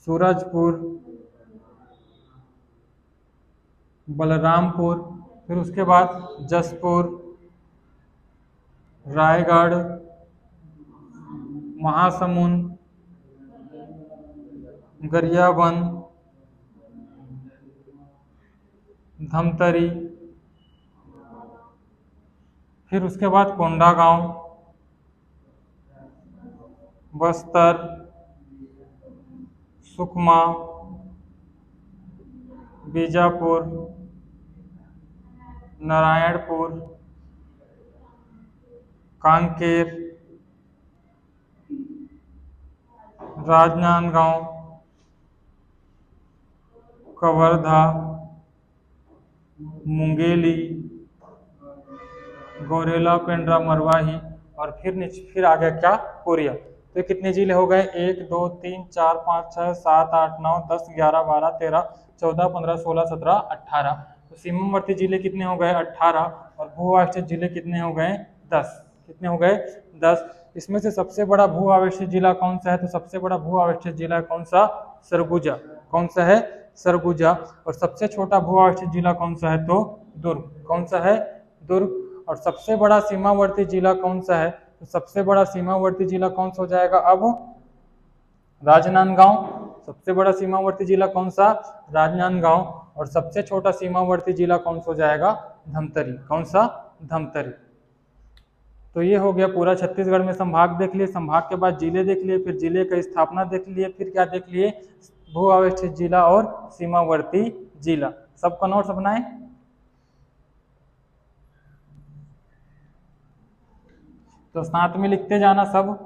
A: सूरजपुर, बलरामपुर, फिर उसके बाद जसपुर, रायगढ़, महासमुंद, गरियाबंद, धमतरी, फिर उसके बाद कोंडागांव, बस्तर, सुकमा, बीजापुर, नारायणपुर, कांकेर, राजनांदगांव, कवर्धा, मुंगेली, गौरेला, पेंड्रा, मरवाही, और फिर आ गया क्या, कोरिया। तो कितने जिले हो गए, 1 2 3 4 5 6 7 8 9 10 11 12 13 14 15 16 17 18। तो सीमावर्ती जिले कितने हो गए, 18। और भू अवस्थित जिले कितने हो गए, 10। कितने हो गए, 10। इसमें से सबसे बड़ा भू अवस्थित जिला कौन सा है, तो सबसे बड़ा भू अवस्थित जिला कौन सा, सरगुजा। कौन सा है, सरगुजा। और सबसे छोटा भू अवस्थित जिला कौन सा है, तो दुर्ग। कौन सा है, दुर्ग। और सबसे बड़ा सीमावर्ती जिला कौन सा है, तो सबसे बड़ा सीमावर्ती जिला कौन सा हो जाएगा, अब राजनांदगांव। सबसे बड़ा सीमावर्ती जिला कौन सा, राजनांदगांव। और सबसे छोटा सीमावर्ती जिला कौन सा हो जाएगा, धमतरी। कौन सा, धमतरी। तो ये हो गया पूरा छत्तीसगढ़ में संभाग देख लिए, संभाग के बाद जिले देख लिए, फिर जिले का स्थापना देख लिए, फिर क्या देख लिए, भू अवस्थित जिला और सीमावर्ती जिला। सबका नोट्स बनाए। तो साथ में लिखते जाना सब।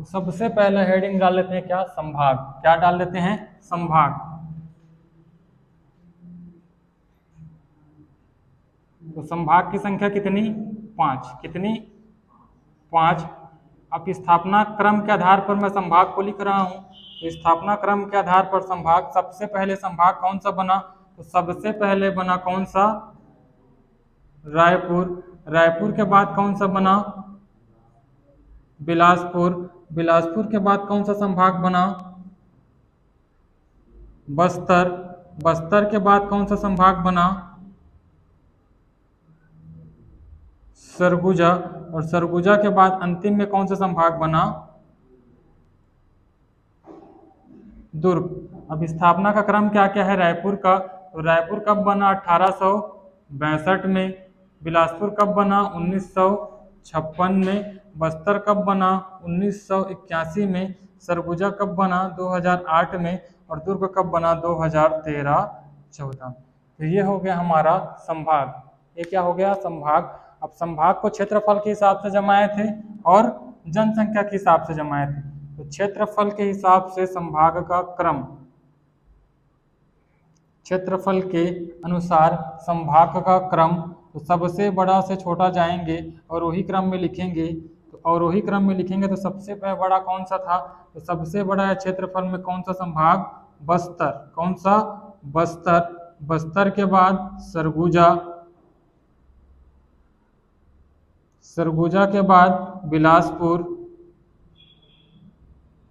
A: सबसे पहले हेडिंग डाल लेते हैं क्या, संभाग। क्या डाल लेते हैं, संभाग। तो संभाग की संख्या कितनी, 5। कितनी, 5। अब स्थापना क्रम के आधार पर मैं संभाग को लिख रहा हूं। तो स्थापना क्रम के आधार पर संभाग, सबसे पहले संभाग कौन सा बना, तो सबसे पहले बना कौन सा, रायपुर। रायपुर के बाद कौन सा बना, बिलासपुर। बिलासपुर के बाद कौन सा संभाग बना, बस्तर। बस्तर के बाद कौन सा संभाग बना, सरगुजा। और सरगुजा के बाद अंतिम में कौन सा संभाग बना, दुर्ग। अब स्थापना का क्रम क्या क्या है रायपुर का, तो रायपुर कब बना, 1862 में। बिलासपुर कब बना, 1956 में। बस्तर कब बना, 1981 में। सरगुजा कब बना, 2008 में। और दुर्ग कब बना, 2013-14। तो ये हो गया हमारा संभाग। ये क्या हो गया, संभाग। अब संभाग को क्षेत्रफल के हिसाब से जमाए थे और जनसंख्या के हिसाब से जमाए थे। तो क्षेत्रफल के हिसाब से संभाग का क्रम, क्षेत्रफल के अनुसार संभाग का क्रम, तो सबसे बड़ा से छोटा जाएंगे और वही क्रम में लिखेंगे। तो और वही क्रम में लिखेंगे तो सबसे बड़ा कौन सा था, तो सबसे बड़ा है क्षेत्रफल में कौन सा संभाग, बस्तर। कौन सा, बस्तर। बस्तर के बाद सरगुजा। सरगुजा के बाद बिलासपुर।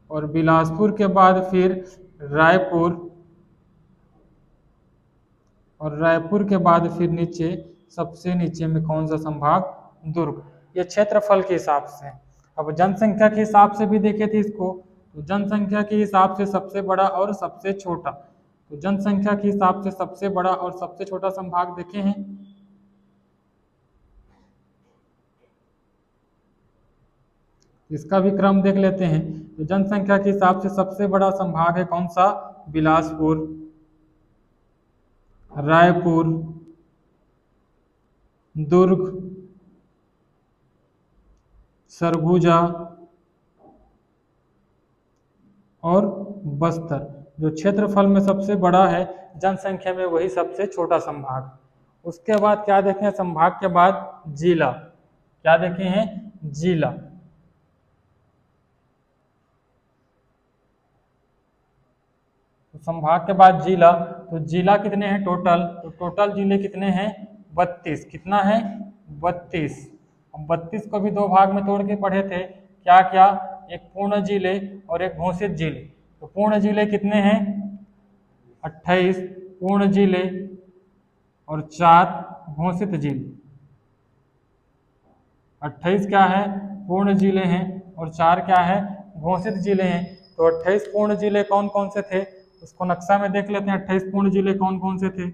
A: और बिलासपुर के बाद फिर रायपुर। और रायपुर के बाद फिर नीचे, सबसे नीचे में कौन सा संभाग, दुर्ग। ये क्षेत्रफल के हिसाब से। अब जनसंख्या के हिसाब से भी देखे थे इसको, तो जनसंख्या के हिसाब से सबसे बड़ा और सबसे छोटा। तो जनसंख्या के हिसाब से सबसे बड़ा और सबसे छोटा संभाग देखे हैं। इसका भी क्रम देख लेते हैं। तो जनसंख्या के हिसाब से सबसे बड़ा संभाग है कौन सा, बिलासपुर, रायपुर, दुर्ग, सरगुजा और बस्तर। जो क्षेत्रफल में सबसे बड़ा है, जनसंख्या में वही सबसे छोटा संभाग। उसके बाद क्या देखें हैं, संभाग के बाद जिला। क्या देखे हैं, जिला। तो संभाग के बाद जिला। तो जिला कितने हैं टोटल, तो टोटल जिले कितने हैं, 32। कितना है, 32। 32 को भी दो भाग में तोड़ के पढ़े थे, क्या क्या, एक पूर्ण जिले और एक घोषित जिले। तो पूर्ण जिले कितने हैं, 28 पूर्ण जिले और 4 घोषित जिले। 28 क्या है, पूर्ण जिले हैं और 4 क्या है, घोषित जिले हैं। तो 28 पूर्ण जिले कौन कौन से थे, उसको नक्शा में देख लेते हैं। 28 पूर्ण जिले कौन कौन से थे,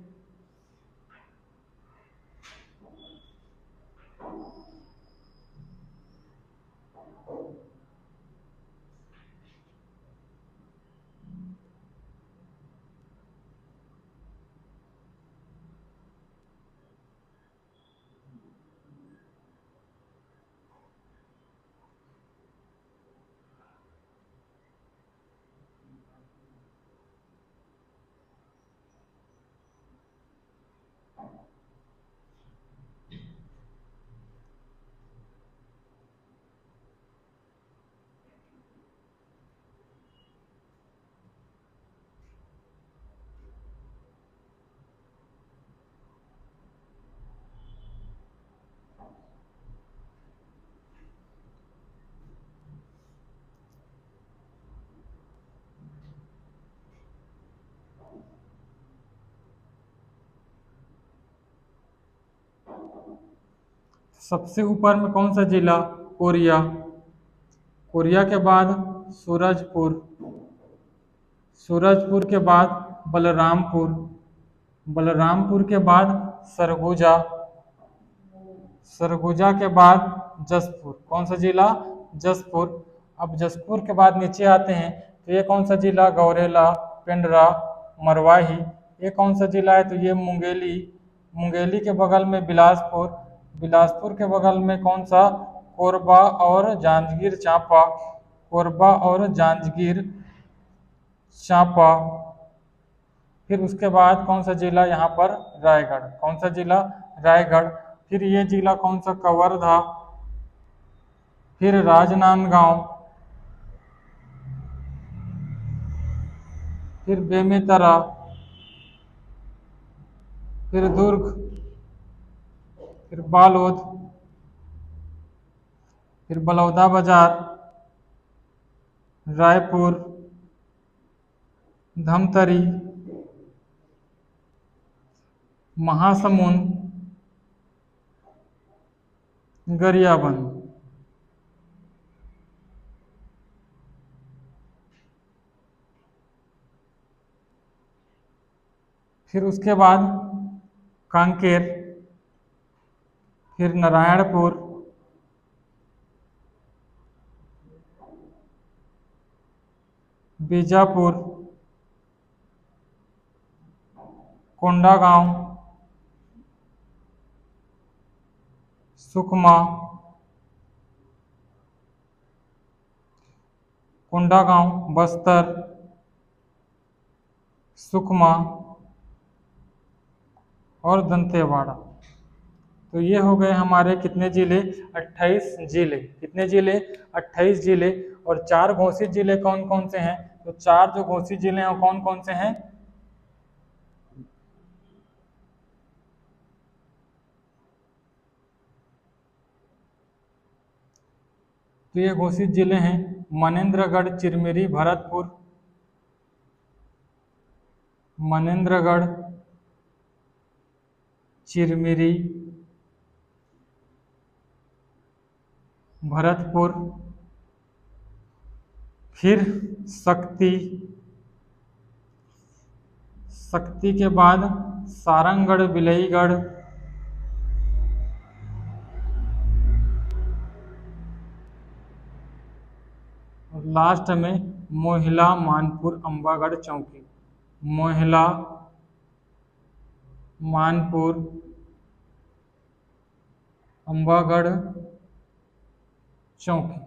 A: सबसे ऊपर में कौन सा जिला, कोरिया। कोरिया के बाद सूरजपुर। सूरजपुर के बाद बलरामपुर। बलरामपुर के बाद सरगुजा। सरगुजा के बाद जसपुर। कौन सा जिला, जसपुर। अब जसपुर के बाद नीचे आते हैं, तो ये कौन सा जिला, गौरेला, पेंड्रा, मरवाही। ये कौन सा जिला है, तो ये मुंगेली। मुंगेली के बगल में बिलासपुर। बिलासपुर के बगल में कौन सा, कोरबा और जांजगीर चांपा। कोरबा और जांजगीर चांपा। फिर उसके बाद कौन सा जिला यहाँ पर, रायगढ़। कौन सा जिला, रायगढ़। फिर ये जिला कौन सा, कवर्धा। फिर राजनांदगांव। फिर बेमेतरा। फिर दुर्ग। फिर बालोद। फिर बलौदा बाजार, रायपुर, धमतरी, महासमुंद, गरियाबंद। फिर उसके बाद कांकेर। फिर नारायणपुर, बीजापुर, कोंडागांव, सुकमा, कोंडागांव, बस्तर, सुकमा और दंतेवाड़ा। तो ये हो गए हमारे कितने जिले, 28 जिले। कितने जिले, 28 जिले। और 4 घोषित जिले कौन कौन से हैं, तो 4 जो घोषित जिले हैं वो कौन कौन से हैं, तो ये घोषित जिले हैं मनेंद्रगढ़, चिरमिरी, भरतपुर, मनेंद्रगढ़, चिरमिरी, भरतपुर। फिर शक्ति, शक्ति के बाद सारंगगढ़, बिलईगढ़, और लास्ट में मोहिला, मानपुर, अंबागढ़, चौकी। मोहिला, मानपुर, अंबागढ़, चौकी।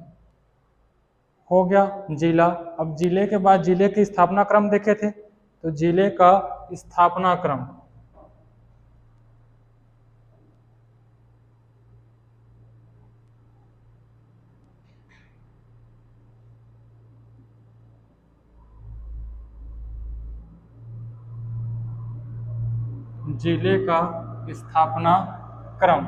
A: हो गया जिला। अब जिले के बाद जिले की स्थापना क्रम देखे थे, तो जिले का स्थापना क्रम, जिले का स्थापना क्रम।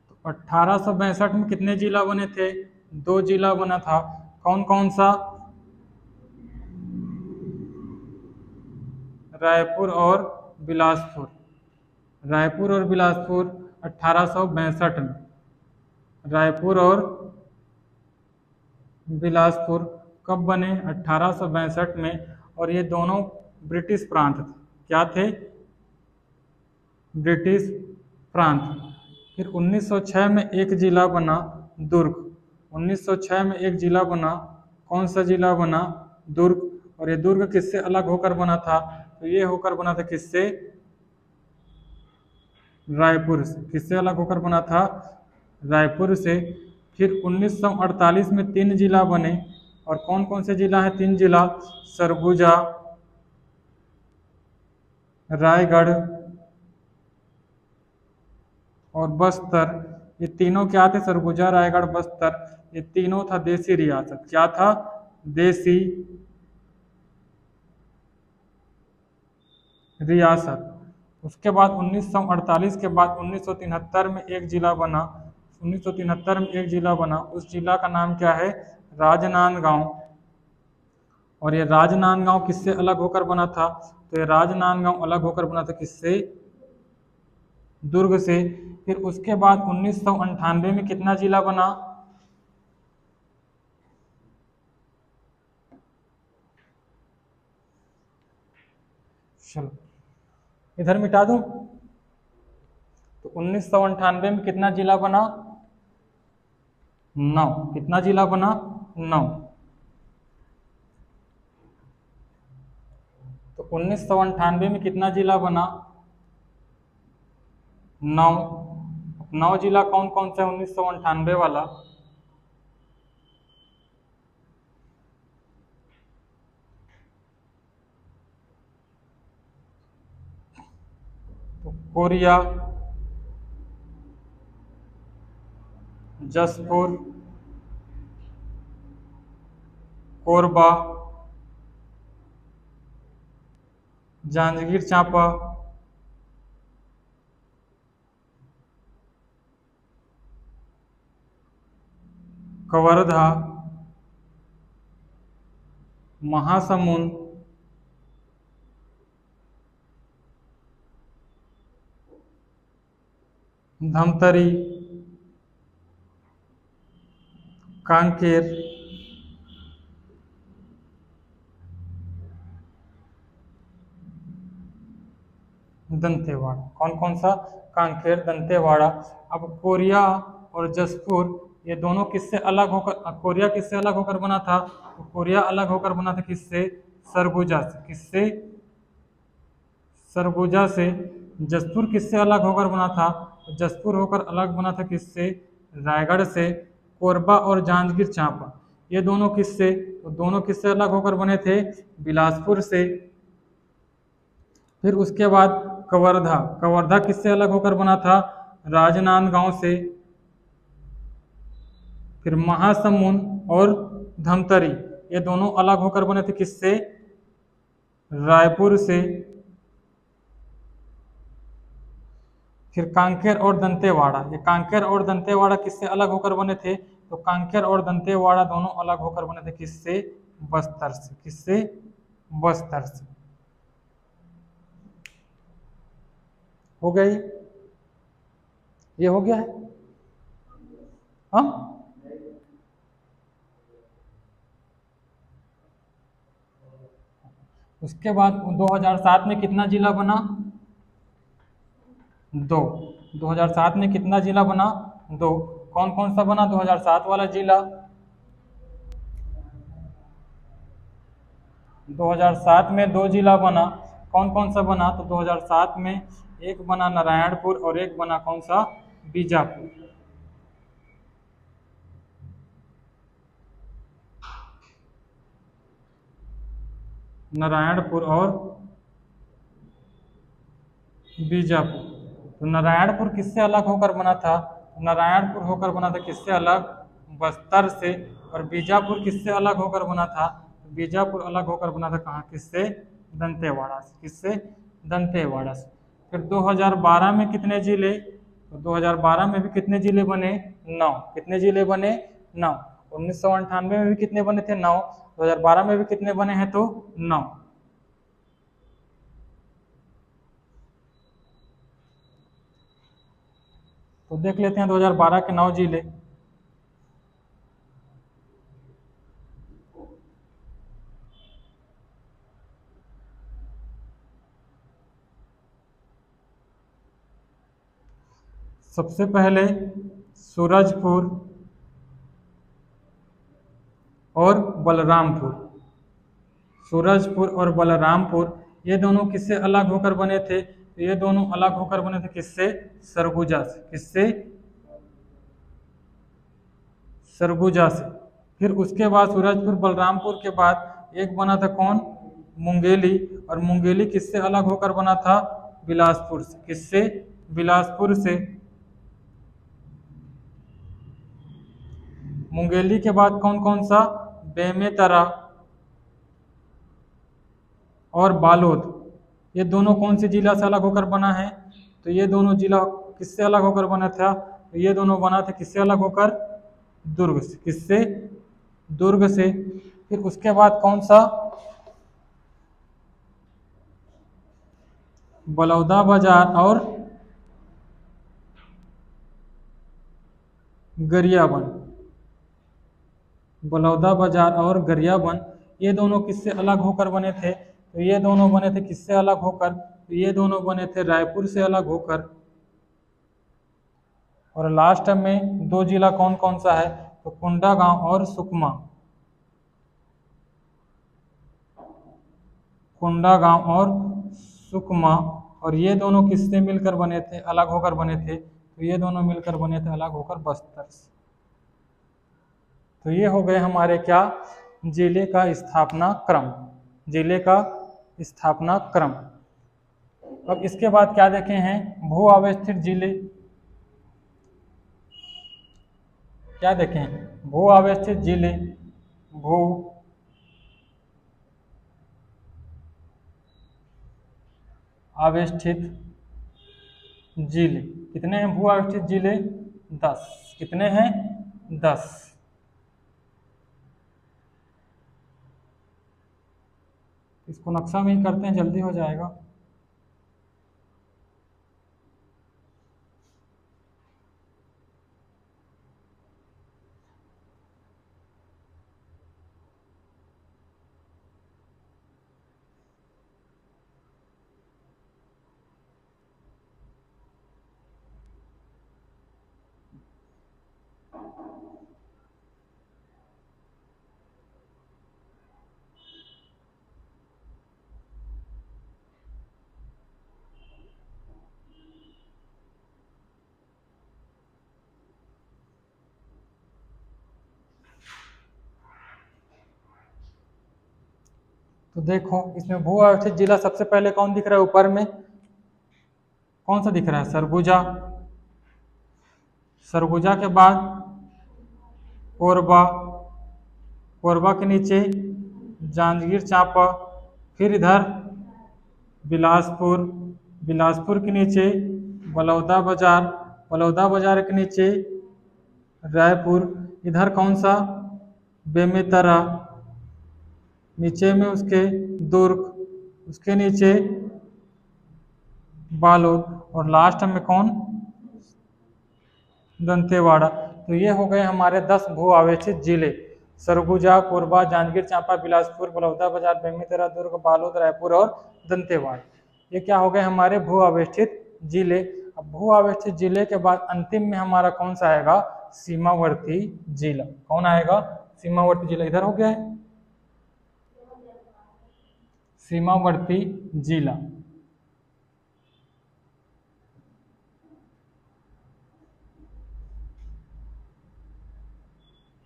A: तो 1862 में कितने जिला बने थे, 2 जिला बना था। कौन कौन सा, रायपुर और बिलासपुर। रायपुर और बिलासपुर 1862 में, रायपुर और बिलासपुर कब बने, 1862 में। और ये दोनों ब्रिटिश प्रांत थे। क्या थे, ब्रिटिश प्रांत। फिर 1906 में एक जिला बना, दुर्ग। 1906 में एक जिला बना, कौन सा जिला बना, दुर्ग। और ये दुर्ग किससे अलग होकर बना था, तो ये होकर बना था किससे, रायपुर से। किससे अलग होकर बना था, रायपुर से। फिर 1948 में 3 जिला बने, और कौन कौन से जिला हैं, 3 जिला, सरगुजा, रायगढ़ और बस्तर। ये तीनों क्या थे, सरगुजा, रायगढ़, बस्तर, ये तीनों था देसी रियासत। क्या था, देसी रियासत। उसके बाद 1948 के बाद 1973 में एक जिला बना, 1973 में एक जिला बना। उस जिला का नाम क्या है, राजनांदगांव। और ये राजनांदगांव किससे अलग होकर बना था, तो ये राजनांदगांव अलग होकर बना था किससे, दुर्ग से। फिर उसके बाद 1998 में कितना जिला बना, चलो इधर मिटा दूं। तो 1998 में कितना जिला बना, 9। कितना जिला बना, 9। 1998 में कितना जिला बना? 9। 9 जिला कौन कौन से 1998 वाला? तो कोरिया, जसपुर, कोरबा, जांजगीर चांपा, कवर्धा, महासमुंद, धमतरी, कांकेर, दंतेवाड़ा। कौन कौन सा? कांकेर, दंतेवाड़ा। अब कोरिया और जसपुर ये दोनों किससे अलग होकर, कोरिया किससे अलग होकर बना था? तो कोरिया अलग होकर बना था किससे? सरगुजा से। किससे? सरगुजा से। जसपुर किससे अलग होकर बना था? तो जसपुर होकर अलग बना था किससे? रायगढ़ से। कोरबा और जांजगीर चांपा ये दोनों किससे? तो दोनों किससे अलग होकर बने थे? बिलासपुर से। फिर उसके बाद कवर्धा, कवर्धा किससे अलग होकर बना था? राजनांदगांव से। फिर महासमुंद और धमतरी ये दोनों अलग होकर बने थे किससे? रायपुर से। फिर कांकेर और दंतेवाड़ा, ये कांकेर और दंतेवाड़ा किससे अलग होकर बने थे? तो कांकेर और दंतेवाड़ा दोनों अलग होकर बने थे किससे? बस्तर से। किससे? बस्तर से। हो गई? ये हो गया है? हाँ, उसके बाद 2007 में कितना जिला बना? 2। 2007 में कितना जिला बना? 2। कौन कौन सा बना 2007 वाला जिला? 2007 में 2 जिला बना। कौन कौन सा बना? तो 2007 में एक बना नारायणपुर और एक बना कौन सा? बीजापुर। नारायणपुर और बीजापुर। तो नारायणपुर किससे अलग होकर बना था? नारायणपुर होकर बना था किससे अलग? बस्तर से। और बीजापुर किससे अलग होकर बना था? बीजापुर अलग होकर बना था कहाँ? किससे? दंतेवाड़ा से। किससे? दंतेवाड़ा से। फिर 2012 में कितने जिले? तो 2012 में भी कितने जिले बने? 9। कितने जिले बने? 9। 1998 में भी कितने बने थे? 9। 2012 में भी कितने बने हैं? तो 9। तो देख लेते हैं 2012 के 9 जिले। सबसे पहले सूरजपुर और बलरामपुर। सूरजपुर और बलरामपुर ये दोनों किससे अलग होकर बने थे? तो ये दोनों अलग होकर बने थे किससे? सरगुजा से। किससे? सरगुजा से। फिर उसके बाद सूरजपुर बलरामपुर के बाद एक बना था कौन? मुंगेली। और मुंगेली किससे अलग होकर बना था? बिलासपुर से। किससे? बिलासपुर से। मुंगेली के बाद कौन कौन सा? बेमेतरा और बालोद ये दोनों कौन से जिला से अलग होकर बना है? तो ये दोनों जिला किससे अलग होकर बना था? तो ये दोनों बना थे किससे अलग होकर? दुर्ग से। किससे? दुर्ग से। फिर उसके बाद कौन सा? बलौदाबाजार और गरियाबंद। बलौदाबाजार और गरियाबंद ये दोनों किससे अलग होकर बने थे? तो ये दोनों बने थे किससे अलग होकर? तो ये दोनों बने थे रायपुर से अलग होकर। और लास्ट में 2 जिला कौन कौन सा है? तो कोंडागांव और सुकमा। कोंडागांव और सुकमा, और ये दोनों किससे मिलकर बने थे, अलग होकर बने थे, तो ये दोनों मिलकर बने थे अलग होकर बस्तर से। तो ये हो गए हमारे क्या, जिले का स्थापना क्रम, जिले का स्थापना क्रम। अब इसके बाद क्या देखे हैं, भू अवस्थित जिले, क्या देखें, भू अवस्थित जिले, भू अवस्थित जिले कितने हैं, भू अवस्थित जिले 10, कितने हैं 10। इसको नक्शा में ही करते हैं, जल्दी हो जाएगा। तो देखो इसमें भू अवस्थित जिला सबसे पहले कौन दिख रहा है, ऊपर में कौन सा दिख रहा है, सरगुजा, सरगुजा के बाद कोरबा, कोरबा के नीचे जांजगीर चांपा, फिर इधर बिलासपुर, बिलासपुर के नीचे बलौदा बाजार, बलौदा बाजार के नीचे रायपुर, इधर कौन सा बेमेतरा, नीचे में उसके दुर्ग, उसके नीचे बालोद, और लास्ट में कौन, दंतेवाड़ा। तो ये हो गए हमारे 10 भू आवेशित जिले, सरगुजा, कोरबा, जांजगीर चांपा, बिलासपुर, बलौदा बाजार, बेमेतरा, दुर्ग, बालोद, रायपुर और दंतेवाड़ा। ये क्या हो गए हमारे भू आवेशित जिले। अब भू आवेशित जिले के बाद अंतिम में हमारा कौन सा आएगा, सीमावर्ती जिला। कौन आएगा, सीमावर्ती जिला, इधर हो गया है सीमावर्ती जिला।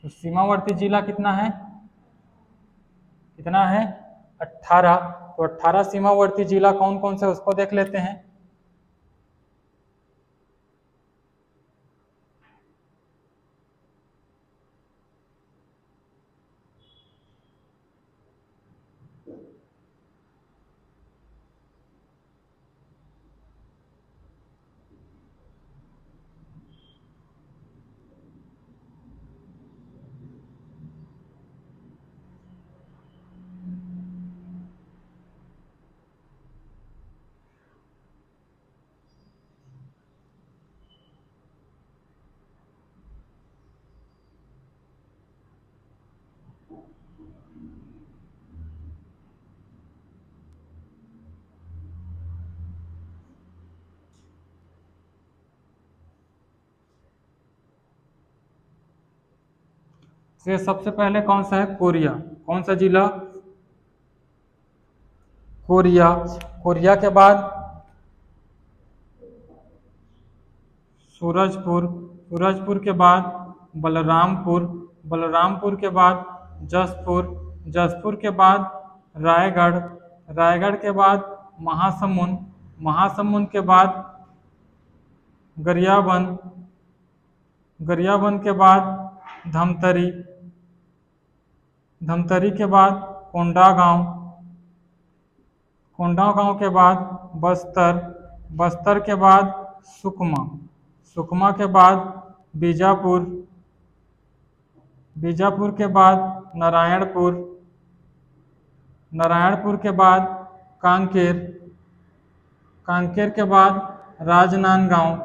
A: तो सीमावर्ती जिला कितना है, कितना है 18। तो 18 सीमावर्ती जिला कौन कौन से, उसको देख लेते हैं। तो सबसे पहले कौन सा है, कोरिया, कौन सा जिला, कोरिया। कोरिया के बाद सूरजपुर, सूरजपुर के बाद बलरामपुर, बलरामपुर के बाद जसपुर, जसपुर के बाद रायगढ़, रायगढ़ के बाद महासमुंद, महासमुंद के बाद गरियाबंद, गरियाबंद के बाद धमतरी, धमतरी के बाद कोंडागांव, कोंडागांव के बाद बस्तर, बस्तर के बाद सुकमा, सुकमा के बाद बीजापुर, बीजापुर के बाद नारायणपुर, नारायणपुर के बाद कांकेर, कांकेर के बाद राजनांदगांव,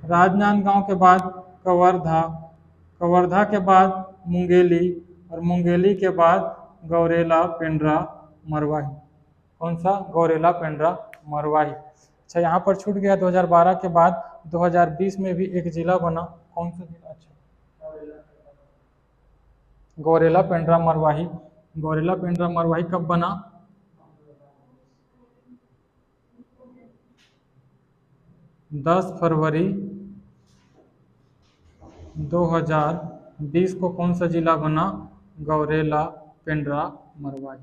A: राजनांदगांव के बाद कवर्धा, कवर्धा के बाद मुंगेली, और मुंगेली के बाद गौरेला, पेंड्रा, मरवाही। कौन सा, गौरेला, पेंड्रा, मरवाही। अच्छा यहाँ पर छूट गया, 2012 के बाद 2020 में भी एक जिला बना, कौन सा जिला, अच्छा गौरेला, पेंड्रा, मरवाही। गौरेला, पेंड्रा, मरवाही कब बना, 10 फरवरी 2020 को कौन सा जिला बना? गौरेला, पेंड्रा, मरवाई।